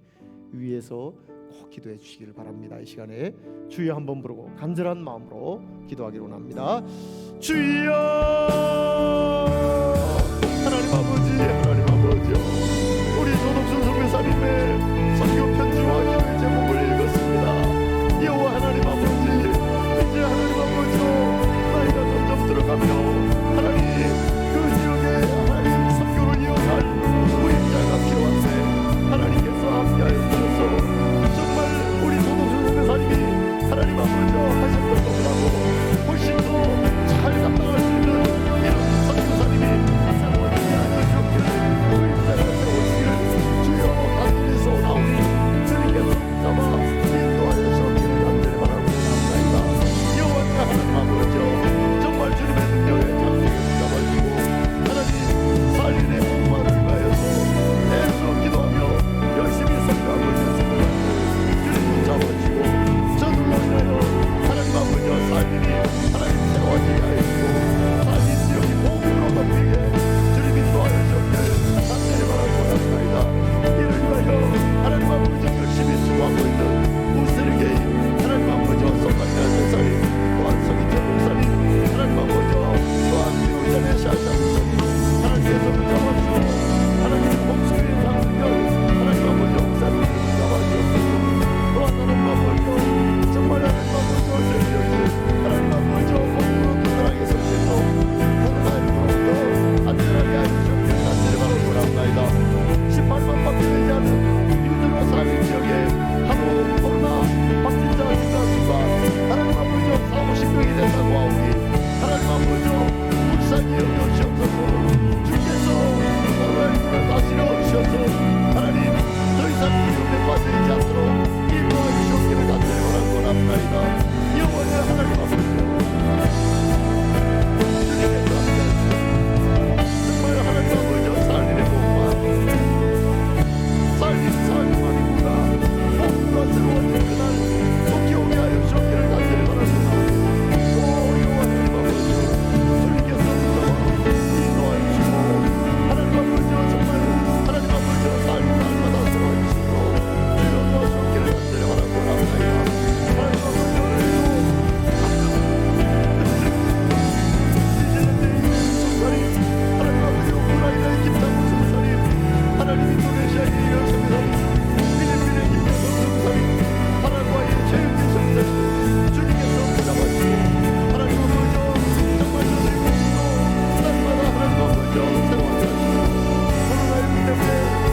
위에서 꼭 기도해 주시기를 바랍니다. 이 시간에 주여 한번 부르고 간절한 마음으로 기도하기로 합니다. 주여, 하나님 아버지, 우리 조덕순 선교사님의 선교 편지와 기도의 제목을 읽었습니다. 여호와 하나님 아버지, 이제 하나님 아버지 나이가 점점 들어가며 하나님 그 지역에 하나님 선교를 이어갈 후임자가 필요한데 하나님께서 함께하여 주셔서 정말 우리 조덕순 선교사님이 하나님 아버지 하셨던 것보다도 훨씬 더 잘 감당할 수 있는 이런 선교사님이 세워지게 하여 주옵기를 후임자가 세워지기를 주여 간절히서 나오니 주님께서 잡아 인도하여 주옵기를 간절히 바라고 합니다. 여호와 하나님 아버지 정말 주님의 능력에 잠시 잡아주고 하나님 살인의 목마를 위하여서 애써 기도하며 열심히 선교하고 있는 성도들 주님 잡아주고 저들로 인하여 하나님 아버지와 살인이 하나님 세워지게 하시고 살인 지역이 복음으로 덮이게 주님 인도하여 주옵기를 간절히 바라고 합니다. 이를 위하여 하나님 아버지 열심히 수고하고 있는 무세르게인 하나님 아버지와 성관자 목사님 또한 서기철 목사님 하나님 아버지와 또한 미우전의 샤샤 목사님 하나님께서 붙잡아주시고 하나님 목소리의 상승을 하나님 아버지 목사님 붙잡아주시고 또한 하나님 아버지 정말 하나님 아버지와 세계에서 하나님 아버지와 복음으로 든든하게 서시고 코로나19로부터 안전하게 하시옵기를 간절히 바라고 합니다. 18만 밖에 되지 않은 유대와 사민 지역에 하루 코로나 확진자가 증가하니까 하나님 아버지와 40-50명이 된다고 하오니 하나님 아버지와 불쌍히 여겨주시옵소서. 주께서 코로나19를 다스려 주셔서 하나님 더 이상 위험에 빠지지 않도록 인도하여 주시옵기를 간절히 바라고 합니다. 영원히 하나님 아버지 주님께서 함께하시고 정말 하나님 아버지와 살인의 복만 살인 사명만이구나 복음과 새로워진 그날 또 기억에 하여 주옵기를 간절히 바랍니다. 오 여호와 하나님 아버지 주님께서 붙잡아 인도하여 주시고 하나님 아버지와 정말 하나님 아버지와 살인 날마다 세워주시고 주여 도와주옵기를 간절히 바라고 합니다. 하나님 아버지 하나님 아버지 우크라이나의 김남국 선사님 하나님 인도네시아의 이현 선사님 필리핀의 김여성 선사님 파라과이의 최윤기 선사님 주님께서 붙잡아주시고 하나님 아버지 정말 저들의 공도 날마다 하나님 아버지 세워주시고 코로나19 때문에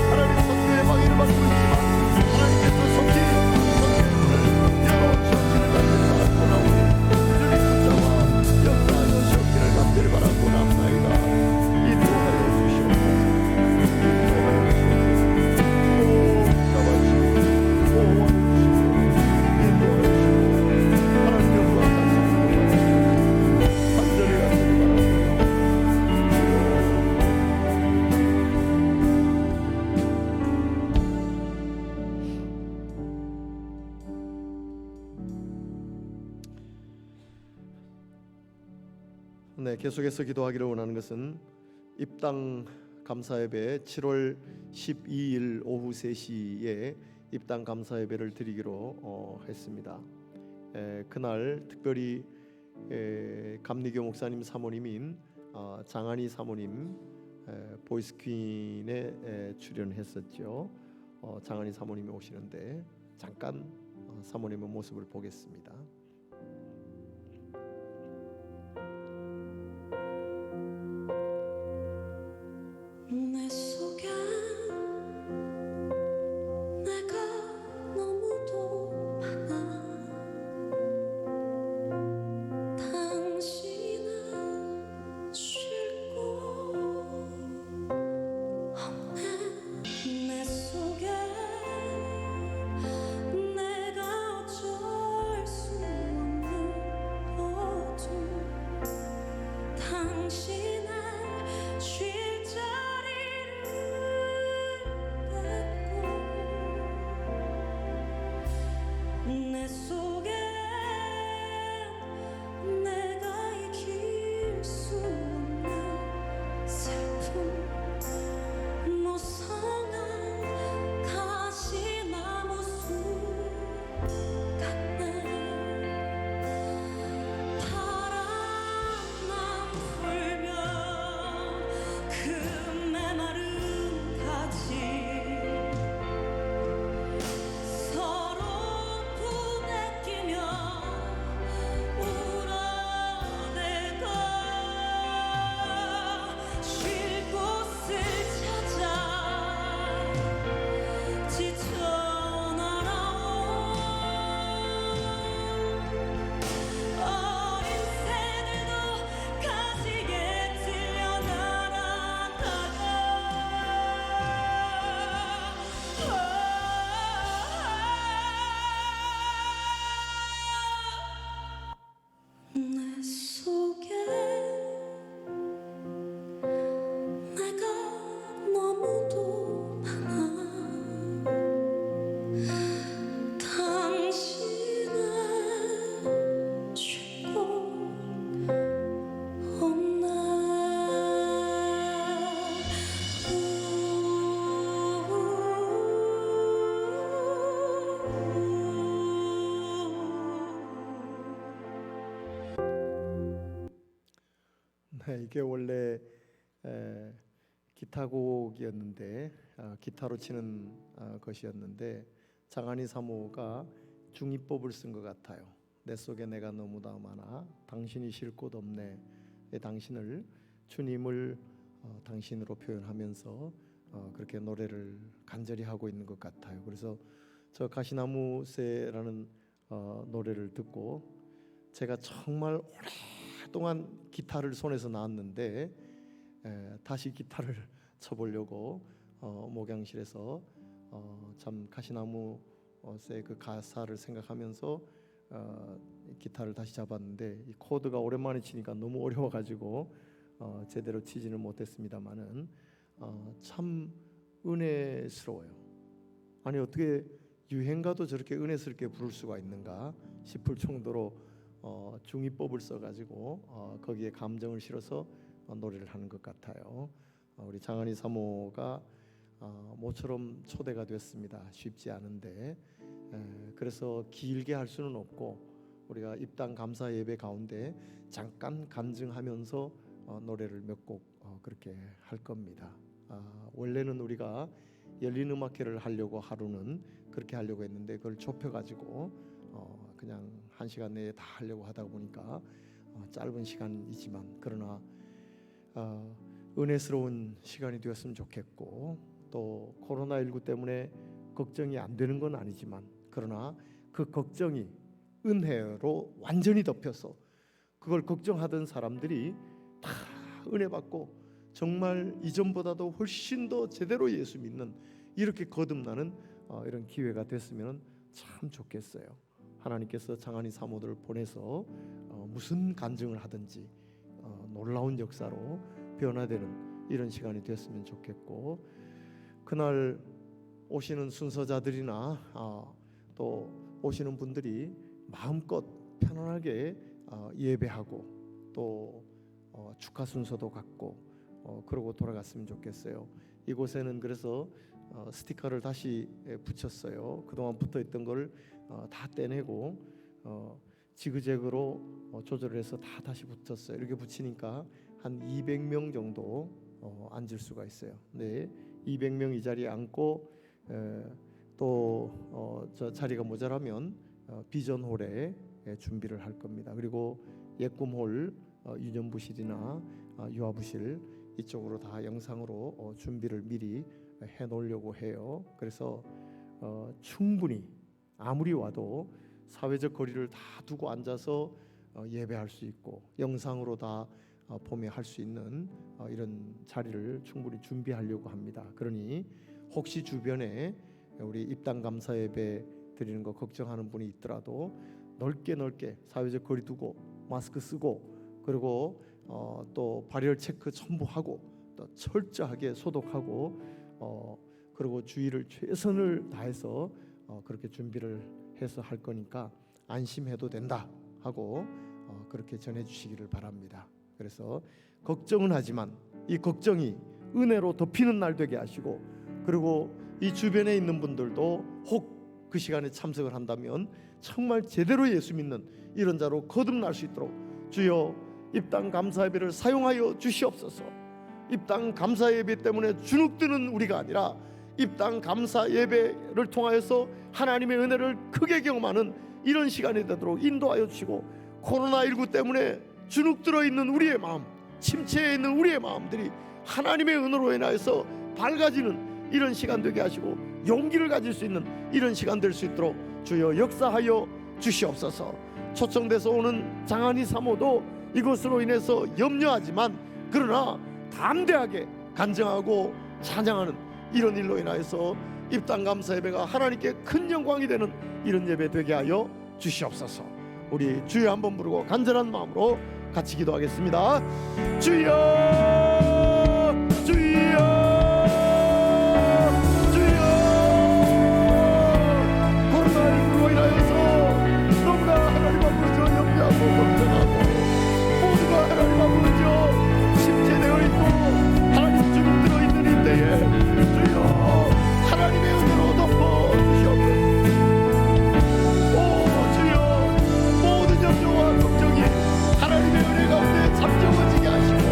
하나님 선교의 방해를 받고 있지만 하나님께서 속히 선교의 문을 열어주시기를 간절히 바라고 나오니 주님 붙잡아 역사하여 주시기를 간절히 바라고 나옵나이다. 인도하여 주시옵소서. 인도하여 주시옵소서. 오 잡아주시고 보호하여 주시고 인도하여 주시고 하나님 영광 감사합니다. 간절히 바라고 네, 계속해서 기도하기를 원하는 것은 입당 감사예배 7월 12일 오후 3시에 입당 감사예배를 드리기로 했습니다. 그날 특별히 감리교 목사님 사모님인 장한희 사모님 보이스퀸에 출연했었죠. 장한희 사모님이 오시는데 잠깐 사모님의 모습을 보겠습니다. 내 속에 내가 너무도 많아 당신은 쉴 곳 없네 내 속에 내가 어쩔 수 없는 어둠 당신은 쉴 내 속에 내가 이 이게 원래 기타곡이었는데 기타로 치는 것이었는데 장한희 사모가 중이법을 쓴 것 같아요. 내 속에 내가 너무나 많아 당신이 쉴 곳 없네. 당신을 주님을 당신으로 표현하면서 그렇게 노래를 간절히 하고 있는 것 같아요. 그래서 저 가시나무새라는 노래를 듣고 제가 정말 오랫동안 기타를 손에서 놨는데 다시 기타를 쳐보려고 목양실에서 참 가시나무새 그 가사를 생각하면서 기타를 다시 잡았는데 이 코드가 오랜만에 치니까 너무 어려워가지고 제대로 치지는 못했습니다만은 참 은혜스러워요. 아니 어떻게 유행가도 저렇게 은혜스럽게 부를 수가 있는가 싶을 정도로 중의법을 써가지고 거기에 감정을 실어서 노래를 하는 것 같아요. 우리 장한희 사모가 모처럼 초대가 됐습니다. 쉽지 않은데 그래서 길게 할 수는 없고 우리가 입당 감사 예배 가운데 잠깐 간증하면서 노래를 몇 곡 그렇게 할 겁니다. 원래는 우리가 열린 음악회를 하려고 하루는 그렇게 하려고 했는데 그걸 좁혀가지고 그냥 1시간 내에 다 하려고 하다 보니까 짧은 시간이지만 그러나 은혜스러운 시간이 되었으면 좋겠고 또 코로나19 때문에 걱정이 안 되는 건 아니지만 그러나 그 걱정이 은혜로 완전히 덮여서 그걸 걱정하던 사람들이 다 은혜 받고 정말 이전보다도 훨씬 더 제대로 예수 믿는 이렇게 거듭나는 이런 기회가 됐으면 참 좋겠어요. 하나님께서 장한희 사모들을 보내서 무슨 간증을 하든지 놀라운 역사로 변화되는 이런 시간이 됐으면 좋겠고 그날 오시는 순서자들이나 또 오시는 분들이 마음껏 편안하게 예배하고 또 축하 순서도 갖고 그러고 돌아갔으면 좋겠어요. 이곳에는 그래서 스티커를 다시 붙였어요. 그동안 붙어있던 걸 다 떼내고 지그재그로 조절을 해서 다 다시 붙였어요. 이렇게 붙이니까 한 200명 정도 앉을 수가 있어요. 네, 200명 이 자리에 앉고 또 저 자리가 모자라면 비전홀에 준비를 할 겁니다. 그리고 예꿈홀 유년부실이나 유아부실 이쪽으로 다 영상으로 준비를 미리 해 놓으려고 해요. 그래서 충분히 아무리 와도 사회적 거리를 다 두고 앉아서 예배할 수 있고 영상으로 다 보며 할 수 있는 이런 자리를 충분히 준비하려고 합니다. 그러니 혹시 주변에 우리 입당 감사 예배 드리는 거 걱정하는 분이 있더라도 넓게 사회적 거리 두고 마스크 쓰고 그리고 또 발열 체크 첨부하고 또 철저하게 소독하고 그리고 주의를 최선을 다해서 그렇게 준비를 해서 할 거니까 안심해도 된다 하고 그렇게 전해주시기를 바랍니다. 그래서 걱정은 하지만 이 걱정이 은혜로 덮이는 날 되게 하시고 그리고 이 주변에 있는 분들도 혹 그 시간에 참석을 한다면 정말 제대로 예수 믿는 이런 자로 거듭날 수 있도록 주여 입당 감사 예배를 사용하여 주시옵소서. 입당 감사 예배 때문에 주눅드는 우리가 아니라 입당 감사 예배를 통하여서 하나님의 은혜를 크게 경험하는 이런 시간이 되도록 인도하여 주시고 코로나19 때문에 주눅들어 있는 우리의 마음, 침체해 있는 우리의 마음들이 하나님의 은혜로 인하여서 밝아지는 이런 시간 되게 하시고 용기를 가질 수 있는 이런 시간 될 수 있도록 주여 역사하여 주시옵소서. 초청돼서 오는 장한희 사모도 이것으로 인해서 염려하지만 그러나 담대하게 간증하고 찬양하는 이런 일로 인하여서 입당 감사 예배가 하나님께 큰 영광이 되는 이런 예배 되게 하여 주시옵소서. 우리 주여 한번 부르고 간절한 마음으로 같이 기도하겠습니다. 주여 주여 코로나19로 인하여서 너무나 하나님 앞으로 염려하고 걱정하고 모두가 하나님 앞으로 침체되어 있고 하나님 주눅들어 있는 이때에 주여 하나님의 은혜로 덮어 주시옵소서. 오 주여 모든 염려와 걱정이 하나님의 은혜 가운데 잠적어지게 하시고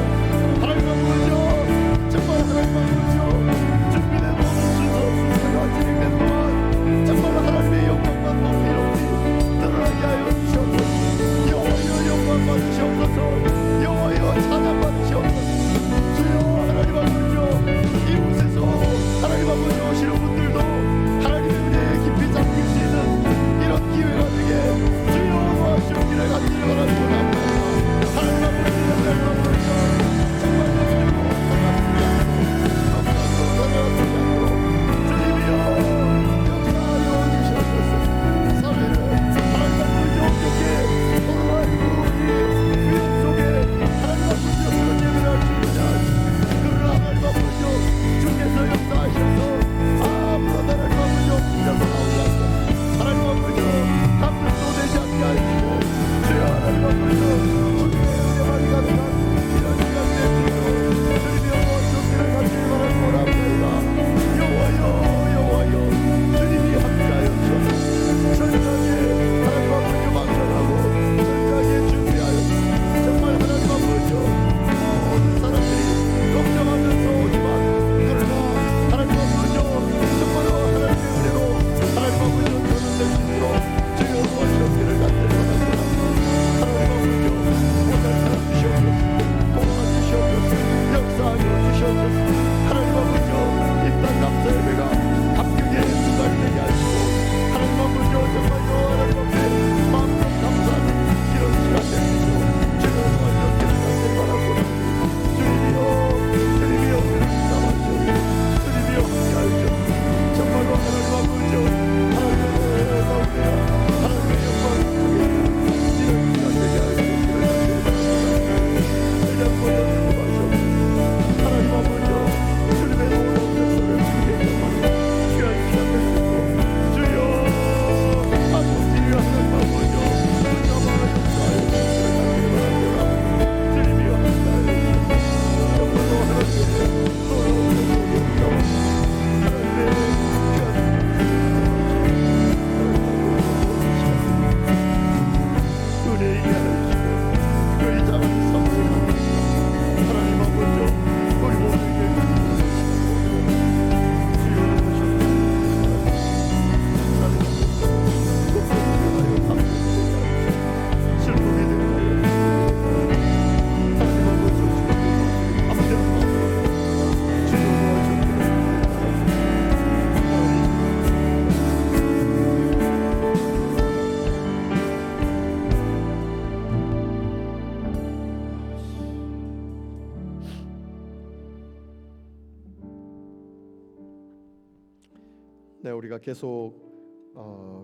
네, 우리가 계속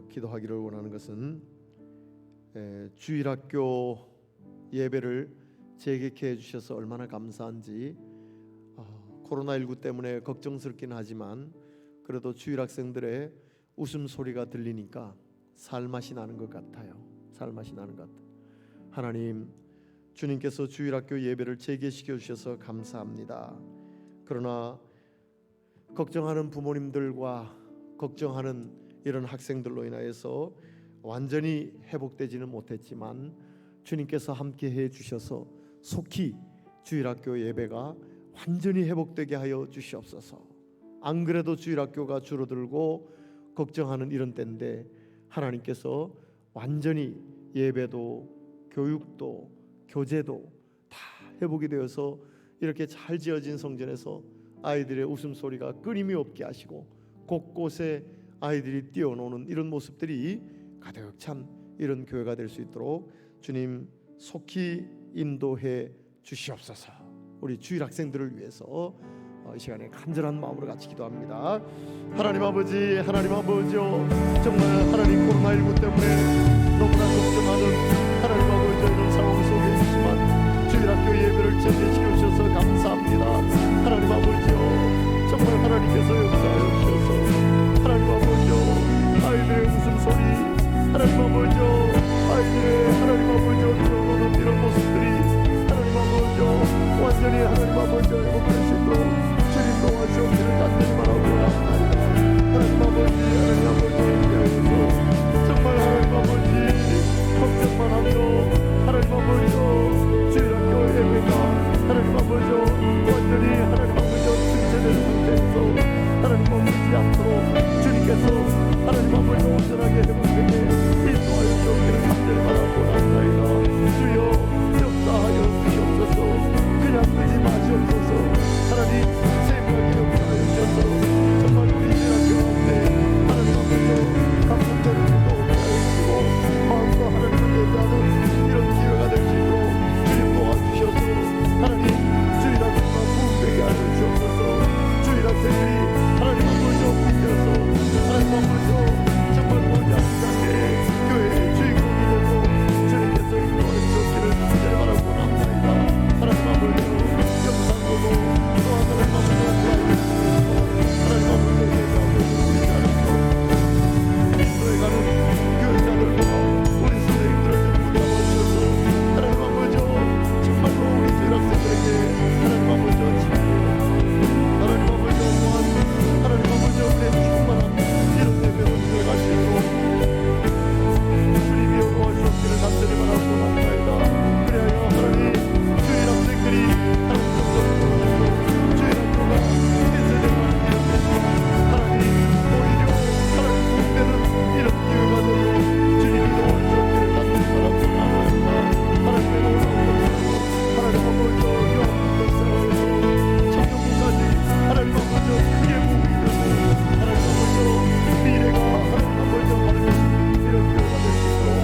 기도하기를 원하는 것은 주일학교 예배를 재개케 해주셔서 얼마나 감사한지. 코로나19 때문에 걱정스럽긴 하지만 그래도 주일학생들의 웃음소리가 들리니까 살맛이 나는 것 같아요. 살맛이 나는 것 같아요. 하나님, 주님께서 주일학교 예배를 재개시켜 주셔서 감사합니다. 그러나 걱정하는 부모님들과 걱정하는 이런 학생들로 인하여서 완전히 회복되지는 못했지만 주님께서 함께 해 주셔서 속히 주일학교 예배가 완전히 회복되게 하여 주시옵소서. 안 그래도 주일학교가 줄어들고 걱정하는 이런 때인데 하나님께서 완전히 예배도 교육도 교재도 다 회복이 되어서 이렇게 잘 지어진 성전에서 아이들의 웃음소리가 끊임이 없게 하시고 곳곳에 아이들이 뛰어노는 이런 모습들이 가득 찬 이런 교회가 될 수 있도록 주님 속히 인도해 주시옵소서. 우리 주일 학생들을 위해서 이 시간에 간절한 마음으로 같이 기도합니다. 하나님 아버지, 하나님 아버지요, 정말 하나님 코로나19 때문에 너무나 걱정하는 하나님 아버지 이런 상황 속에 있지만 주일학교 예배를 재개시켜 주셔서 감사합니다. 하나님 아버지요, 정말 하나님께서 역사하여 주셔서 하나님 아버지요, 아이들의 웃음소리, 하나님 아버지요, 아이들의 하나님 아버지요 들어오는 이런 모습들이 하나님 아버지요 완전히 하나님 아버지요 회복될 수 있도록 주님 도와주옵기를 간절히 바라고 합니다. 하나님 아버지, 하나님 아버지를 위하여서 정말 하나님 아버지 걱정만 하며 하나님 아버지요 주일학교 예배가 하나님 아버지요 완전히 하나님 아버지요 중재된 상태에서 하나님 아버지 앞으로 주님께서 하나님 아버지 온전하게 회복되게 인도하여 주옵기를 간절히 바라고 합니다. 주여 역사하여 주시옵소서. 그냥 두지 마시옵소서. 하나님 세부하게 역사하여 주셔서 정말 우리 주일학교 가운데 하나님 아버지 감동되는 일도 오게 하여 주시고 마음과 하나님을 예배하는 이런 기회가 될 수 있도록 주님 도와주셔서 하나님 주일학교가 부흥되게 하여 주옵소서. 주일학생들이 하나님 아버지와 붙여서 하나님 아버지와 정말 못지않게 교회의 주인공이 되고 주님께서 인도하여 주옵기를 간절히 바라고 합니다. 하나님 아버지 영상으로도 또 하나님 아버지와 하나님 아버지의 예배하고 우리 자녀서 인도에 가는 교육자들과 우리 선생님들을 붙잡아 주셔서 하나님 아버지와 정말로 우리 주일학생들에게 하나님 아버지와 하나님 아버지와 또한 하나님 아버지와 우리의 충만한 이런 예배로 들어갈 수 있도록 주님이 도와주옵기를 간절히 바라고 합니다. 그래야 하나님 주일 학생들이 하나님 정도를 보여주고 주일 학교가 폐쇄되고 이런 데서 하나님 오히려 하나님 복되는 이런 기회가 되도록 주님이 도와주옵기를 간절히 바라고 합니다. 하나님의 놀라운 역사로 하나님 아버지와 요한복음 역사에서 청년부까지 하나님 아버지와 크게 부흥이 되고 하나님 아버지와 미래가 하나님 아버지와 밝은 이런 교회가 될 수 있도록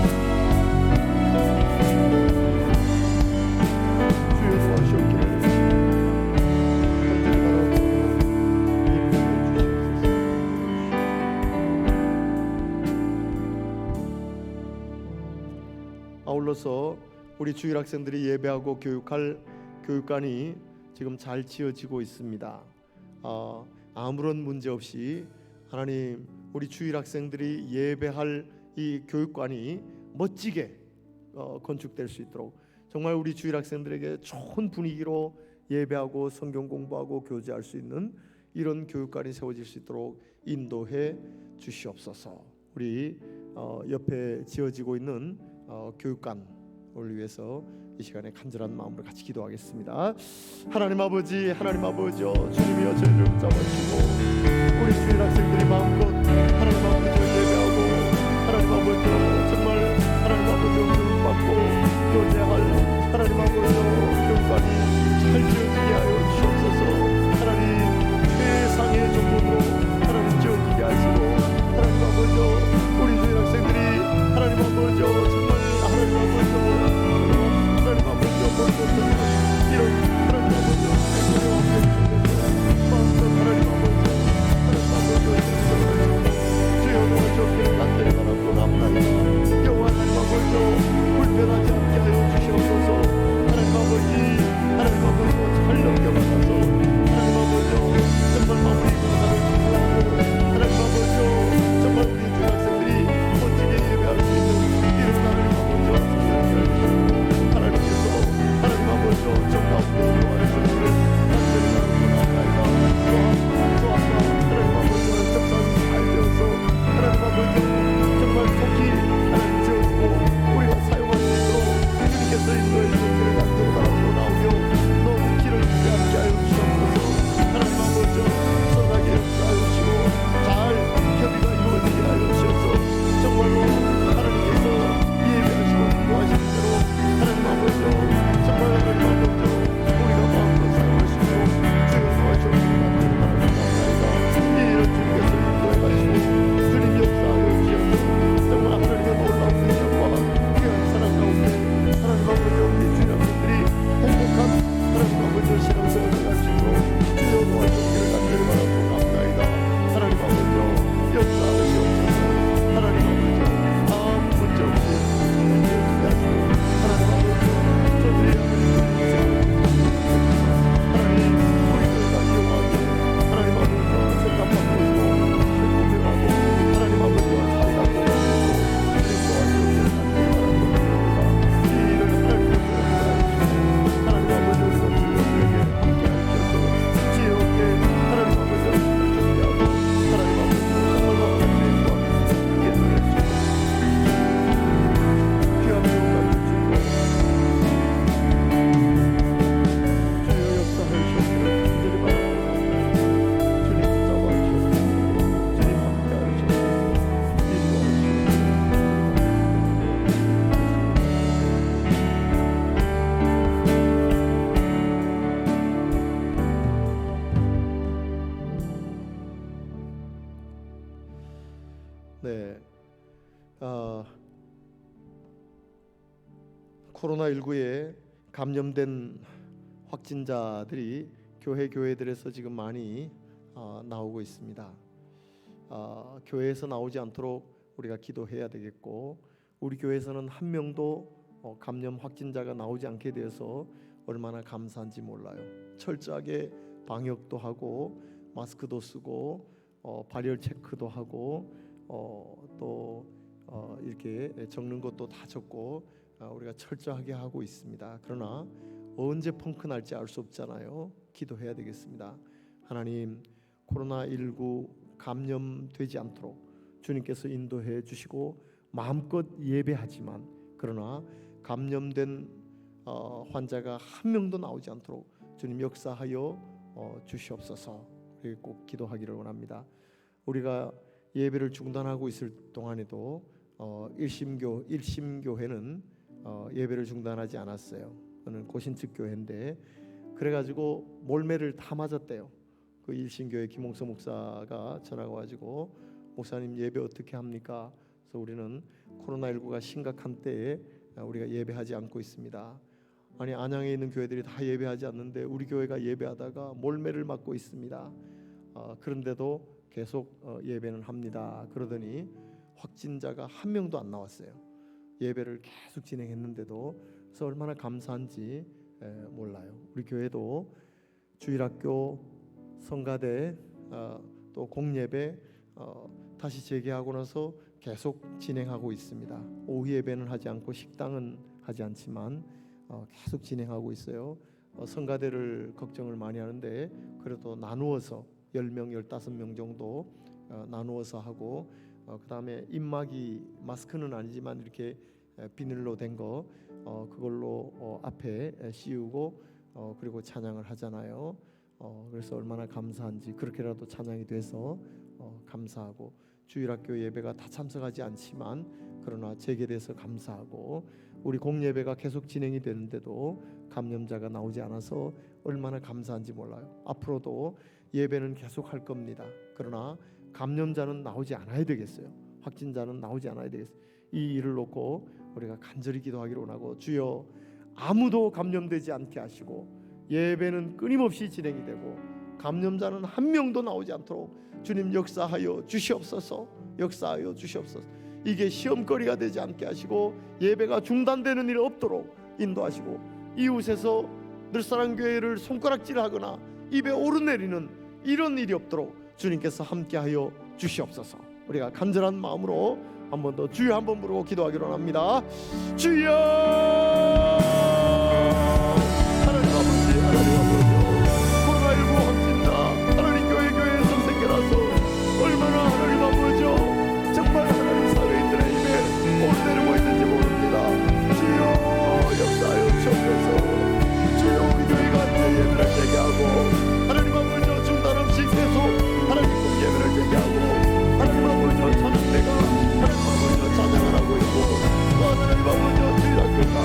주여 도와주옵기를 간절히 바라고 인도해 주시옵소서. 아울러서 우리 주일 학생들이 예배하고 교육할 교육관이 지금 잘 지어지고 있습니다. 아무런 문제 없이 하나님 우리 주일 학생들이 예배할 이 교육관이 멋지게 건축될 수 있도록 정말 우리 주일 학생들에게 좋은 분위기로 예배하고 성경 공부하고 교제할 수 있는 이런 교육관이 세워질 수 있도록 인도해 주시옵소서. 우리 옆에 지어지고 있는 교육관을 위해서 이 시간에 간절한 마음으로 같이 기도하겠습니다. 하나님 아버지, 하나님 아버지요, 주님이여 저희를 붙잡아주시고 우리 주일 학생들이 마음껏 하나님 아버지를 예배하고 하나님 아버지요 정말 하나님 아버지요 교육받고 교제할 하나님 아버지요 교육관이 잘 지어지게 하여 주옵소서. 하나님 최상의 조건으로 하나님 지어지게 하시고 하나님 아버지요 우리 주일 학생들이 하나님 아버지요 정말 하나님 아버지요 하나님 아버지요 볼수 없는 이런 하나님 아버지요 생명을 함께 주셔서 마음껏 하나님 아버지 네, 코로나19에 감염된 확진자들이 교회들에서 지금 많이 나오고 있습니다. 교회에서 나오지 않도록 우리가 기도해야 되겠고, 우리 교회에서는 한 명도 감염 확진자가 나오지 않게 되어서 얼마나 감사한지 몰라요. 철저하게 방역도 하고 마스크도 쓰고 발열 체크도 하고 또 이렇게 적는 것도 다 적고 우리가 철저하게 하고 있습니다. 그러나 언제 펑크 날지 알 수 없잖아요. 기도해야 되겠습니다. 하나님, 코로나19 감염되지 않도록 주님께서 인도해 주시고 마음껏 예배하지만, 그러나 감염된 환자가 한 명도 나오지 않도록 주님 역사하여 주시옵소서. 우리 꼭 기도하기를 원합니다. 우리가 예배를 중단하고 있을 동안에도 일심교회는 예배를 중단하지 않았어요. 저는 고신측 교회인데, 그래가지고 몰매를 다 맞았대요. 그 일심교회 김홍서 목사가 전화가 와가지고, 목사님 예배 어떻게 합니까? 그래서 우리는 코로나19가 심각한 때에 우리가 예배하지 않고 있습니다. 아니, 안양에 있는 교회들이 다 예배하지 않는데 우리 교회가 예배하다가 몰매를 맞고 있습니다. 그런데도 계속 예배는 합니다. 그러더니 확진자가 한 명도 안 나왔어요. 예배를 계속 진행했는데도. 그래서 얼마나 감사한지 몰라요. 우리 교회도 주일학교, 성가대, 또 공예배 다시 재개하고 나서 계속 진행하고 있습니다. 오후 예배는 하지 않고 식당은 하지 않지만 계속 진행하고 있어요. 성가대를 걱정을 많이 하는데 그래도 나누어서 10명, 15명 정도 나누어서 하고, 그 다음에 입마기 마스크는 아니지만 이렇게 비닐로 된 거 그걸로 앞에 씌우고 그리고 찬양을 하잖아요. 그래서 얼마나 감사한지, 그렇게라도 찬양이 돼서 감사하고, 주일학교 예배가 다 참석하지 않지만 그러나 재개돼서 감사하고, 우리 공예배가 계속 진행이 되는데도 감염자가 나오지 않아서 얼마나 감사한지 몰라요. 앞으로도 예배는 계속 할 겁니다. 그러나 감염자는 나오지 않아야 되겠어요. 확진자는 나오지 않아야 되겠어요. 이 일을 놓고 우리가 간절히 기도하기를 원하고, 주여 아무도 감염되지 않게 하시고 예배는 끊임없이 진행이 되고 감염자는 한 명도 나오지 않도록 주님 역사하여 주시옵소서. 역사하여 주시옵소서. 이게 시험거리가 되지 않게 하시고 예배가 중단되는 일 없도록 인도하시고, 이웃에서 늘사랑교회를 손가락질하거나 입에 오르내리는 이런 일이 없도록 주님께서 함께하여 주시옵소서. 우리가 간절한 마음으로 한 번 더 주여 한번 부르고 기도하기로 합니다. 주여! 하나님 아버지, 하나님 아버지, 코로나19 확진자 하나님 교회에서 생겨나서 얼마나 하나님 아버지 정말 하나님 사회인들의 입에 오르내리고 있는지 모릅니다. 주여 역사하여 주옵소서. 주여 우리 교회가 예배를 재개하고 하나님 아버지 중단 없이 계속 하나님 예배를 재개하고 하나님 아버지 찬양대가 하나님 아버지 찬양을 하고 있고, 또 하나님 아버지 주일학교가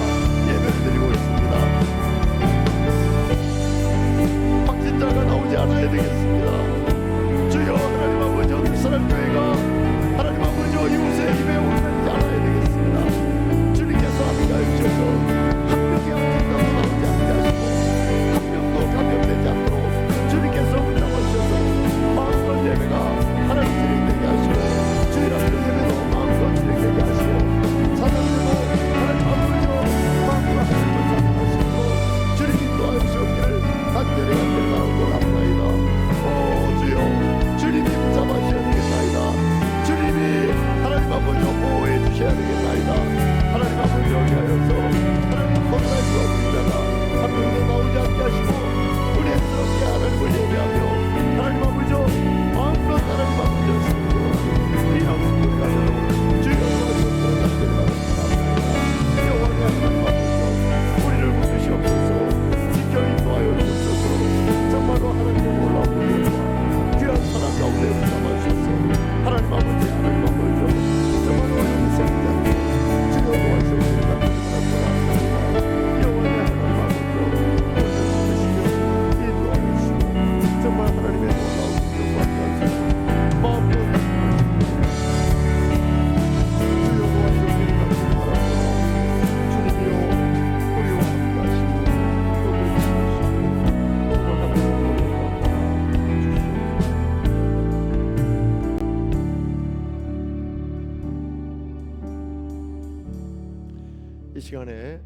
시간에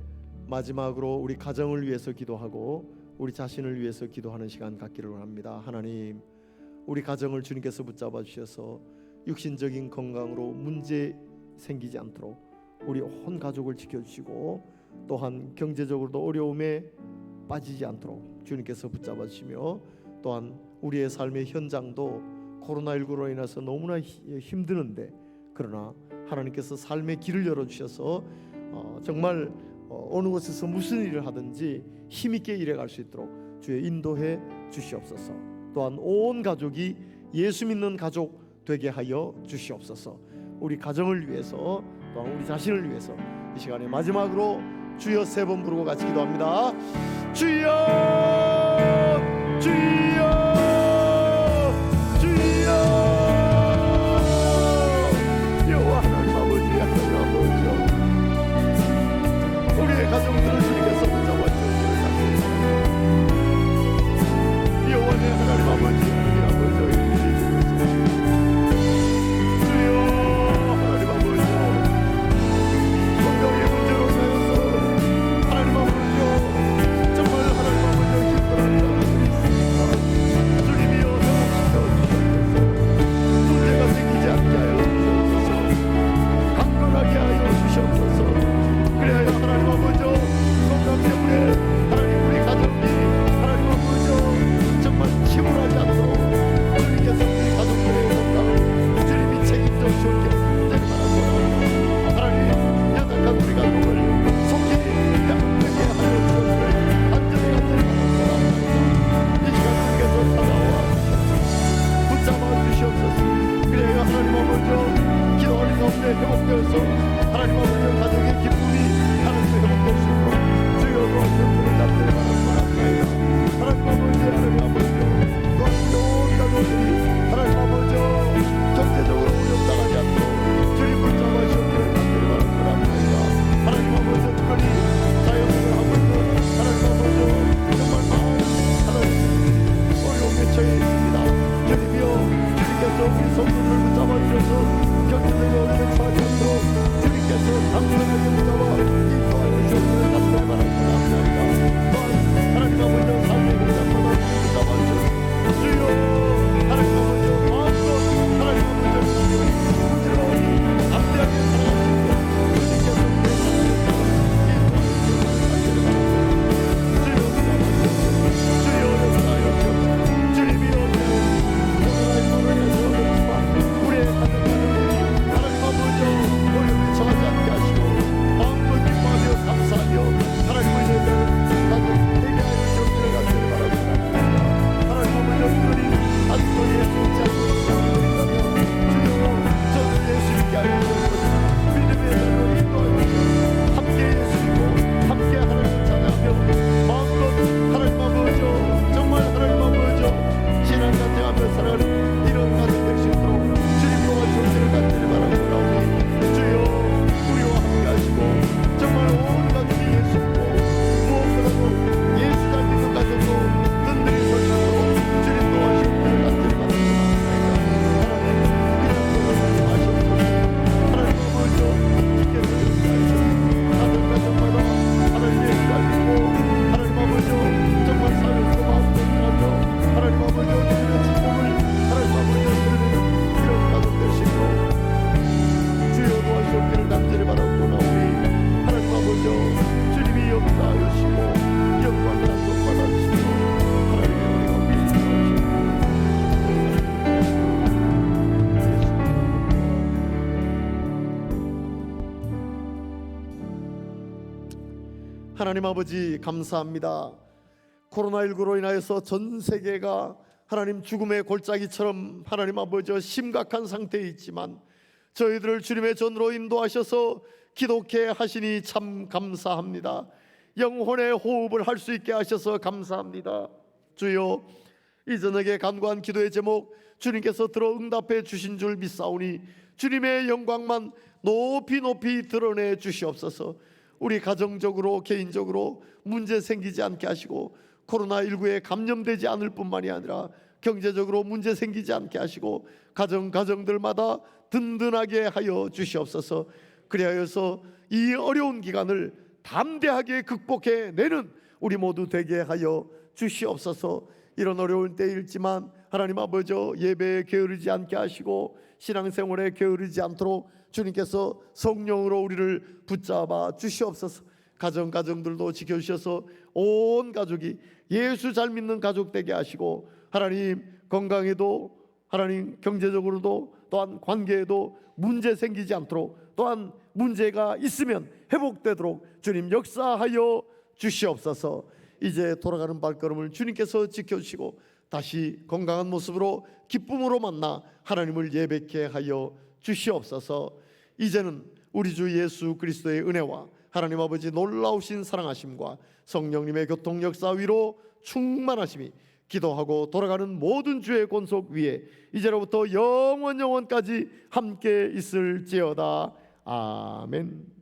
마지막으로 우리 가정을 위해서 기도하고 우리 자신을 위해서 기도하는 시간 갖기를 원합니다. 하나님, 우리 가정을 주님께서 붙잡아 주셔서 육신적인 건강으로 문제 생기지 않도록 우리 온 가족을 지켜주시고 또한 경제적으로도 어려움에 빠지지 않도록 주님께서 붙잡아 주시며 또한 우리의 삶의 현장도 코로나19로 인해서 너무나 힘드는데 그러나 하나님께서 삶의 길을 열어주셔서 정말 어느 곳에서 무슨 일을 하든지 힘있게 일해갈 수 있도록 주의 인도해 주시옵소서. 또한 온 가족이 예수 믿는 가족 되게 하여 주시옵소서. 우리 가정을 위해서 또한 우리 자신을 위해서 이 시간에 마지막으로 주여 3번 부르고 같이 기도합니다. 주여 주여 주여. 여호와 하나님 아버지, 하나님 아버지, 우리의 가정들을 주님께서 붙잡아 주시기를 간절히 여호와의 하나님 아버지, 하나님 아버지, 주여 하나님 아버지, 건강의 문제로 인하여서 하나님 아버지 정말 하나님 아버지 힘들어하는 사람들이 있습니다. 주님이여 회복시켜 주시옵소서. 문제가 생기지 않게 하여 주시옵소서. 강건하게 하여 주시옵소서. 그래야 하나님 아버지 건강 때문에 하나님 우리 가족이 하나님 아버지 정말 치물하지 않도록 주님께서 우리 가족들의 건강을 주님이 책임져 주시옵게 되길 바랍니다. 하나님 연약한 우리 가족을 속히 양육하게 하여 주시옵기를 간절히 바랍니다. 이 시간 주님께서 찾아와 붙잡아 주시옵소서. 그래야 하나님 아버지 기도하는 가운데 회복되어서 하나님 아버지 가족의 기쁨이 하나님의 회복될 수 있도록 주여 도와주시옵기를 간절히 바랍니다. 하나님 아버지, 하나님 아버지, 또한 온 가족들이 하나님 아버지 경제적으로 어렵다가지 않도록 주님 붙잡아 주시옵기를 간절히 바랍니다. 하나님 아버지 특별히 자영업을 하고 있는 하나님 아버지 정말 마음 하나님 어려움에 처해 있습니다. 주님이여 주님께서 우리 성도를 붙잡아 주셔서 경제적으로 어려움에 처하지 않도록 주님께서 당당하게 붙잡아 인도하여 주시옵기를 간절히 바랍니다. 또한 하나님 아버지 삶의 현장마다 붙잡아 주셔서 주여 하나님 아버지 마음껏 하나님 아버지 부지런히 담대하게 살아가시고 주님께서 우리의 삶을 인도하여 주시옵소서. 주님이여 코로나19로 인해서 어렵지만 우리의 가정들이 하나님 아버지 어려움에 처하지 않게 하시고 마음껏 기뻐하며 감사하며 하나님 우리의 가족 되게 하여 주시옵기를 간절히 바랍니다. 하나님 아버지 특별히 아직도 예수 믿지 않고 있다면 주여 저를 예수 믿게 하여 주옵소서. 믿음의 자로 인도하여 주옵소서. 함께 예수 믿고 함께 하나님을 찬양하며 마음껏 하나님 아버지 정말 하나님 아버지 신앙 간증하며 살아가는 이런 가정 될 수 있도록 주님 도와주시기를 간절히 바랍니다. 주여 우리와 함께 하시고 정말 온 가족이 예수 믿고 무엇보다도 예수 잘 믿는 가족도 든든히 설 수 있도록 주님 도와주시기를 간절히 바랍니다. 하나님 말씀하시옵소서. 하나님 아버지 주께서 역사하시옵소서. 다른 가정마다 하나님의 잘 믿고 하나님 아버지 정말 사역도 마음도 일하며 하나님 아버지 주님의 축복을 하나님 아버지 누리는 이런 가족 될 수 있도록 주여 도와주시옵기를 간절히 바라옵고 나오니 하나님 아버지 주님이 역사하여 주시고 영광과 속 받아주시고 하나님의 우리가 하나님 아버지 감사합니다. 코로나19로 인하여서 전 세계가 하나님 죽음의 골짜기처럼 하나님 아버지 심각한 상태에 있지만 저희들을 주님의 전으로 인도하셔서 기독해 하시니 참 감사합니다. 영혼의 호흡을 할 수 있게 하셔서 감사합니다. 주여 이 저녁에 간구한 기도의 제목 주님께서 들어 응답해 주신 줄 믿사오니 주님의 영광만 높이 높이 드러내 주시옵소서. 우리 가정적으로 개인적으로 문제 생기지 않게 하시고 코로나19에 감염되지 않을 뿐만이 아니라 경제적으로 문제 생기지 않게 하시고 가정들마다 든든하게 하여 주시옵소서. 그리하여서 이 어려운 기간을 담대하게 극복해내는 우리 모두 되게 하여 주시옵소서. 이런 어려운 때일지만 하나님 아버지, 예배에 게으르지 않게 하시고 신앙생활에 게으르지 않도록 주님께서 성령으로 우리를 붙잡아 주시옵소서. 가정들도 지켜주셔서 온 가족이 예수 잘 믿는 가족 되게 하시고, 하나님 건강에도, 하나님 경제적으로도, 또한 관계에도 문제 생기지 않도록, 또한 문제가 있으면 회복되도록 주님 역사하여 주시옵소서. 이제 돌아가는 발걸음을 주님께서 지켜주시고 다시 건강한 모습으로 기쁨으로 만나 하나님을 예배케 하여 주시옵소서. 이제는 우리 주 예수 그리스도의 은혜와 하나님 아버지 놀라우신 사랑하심과 성령님의 교통 역사 위로 충만하심이 기도하고 돌아가는 모든 주의 권속 위에 이제로부터 영원까지 함께 있을지어다. 아멘.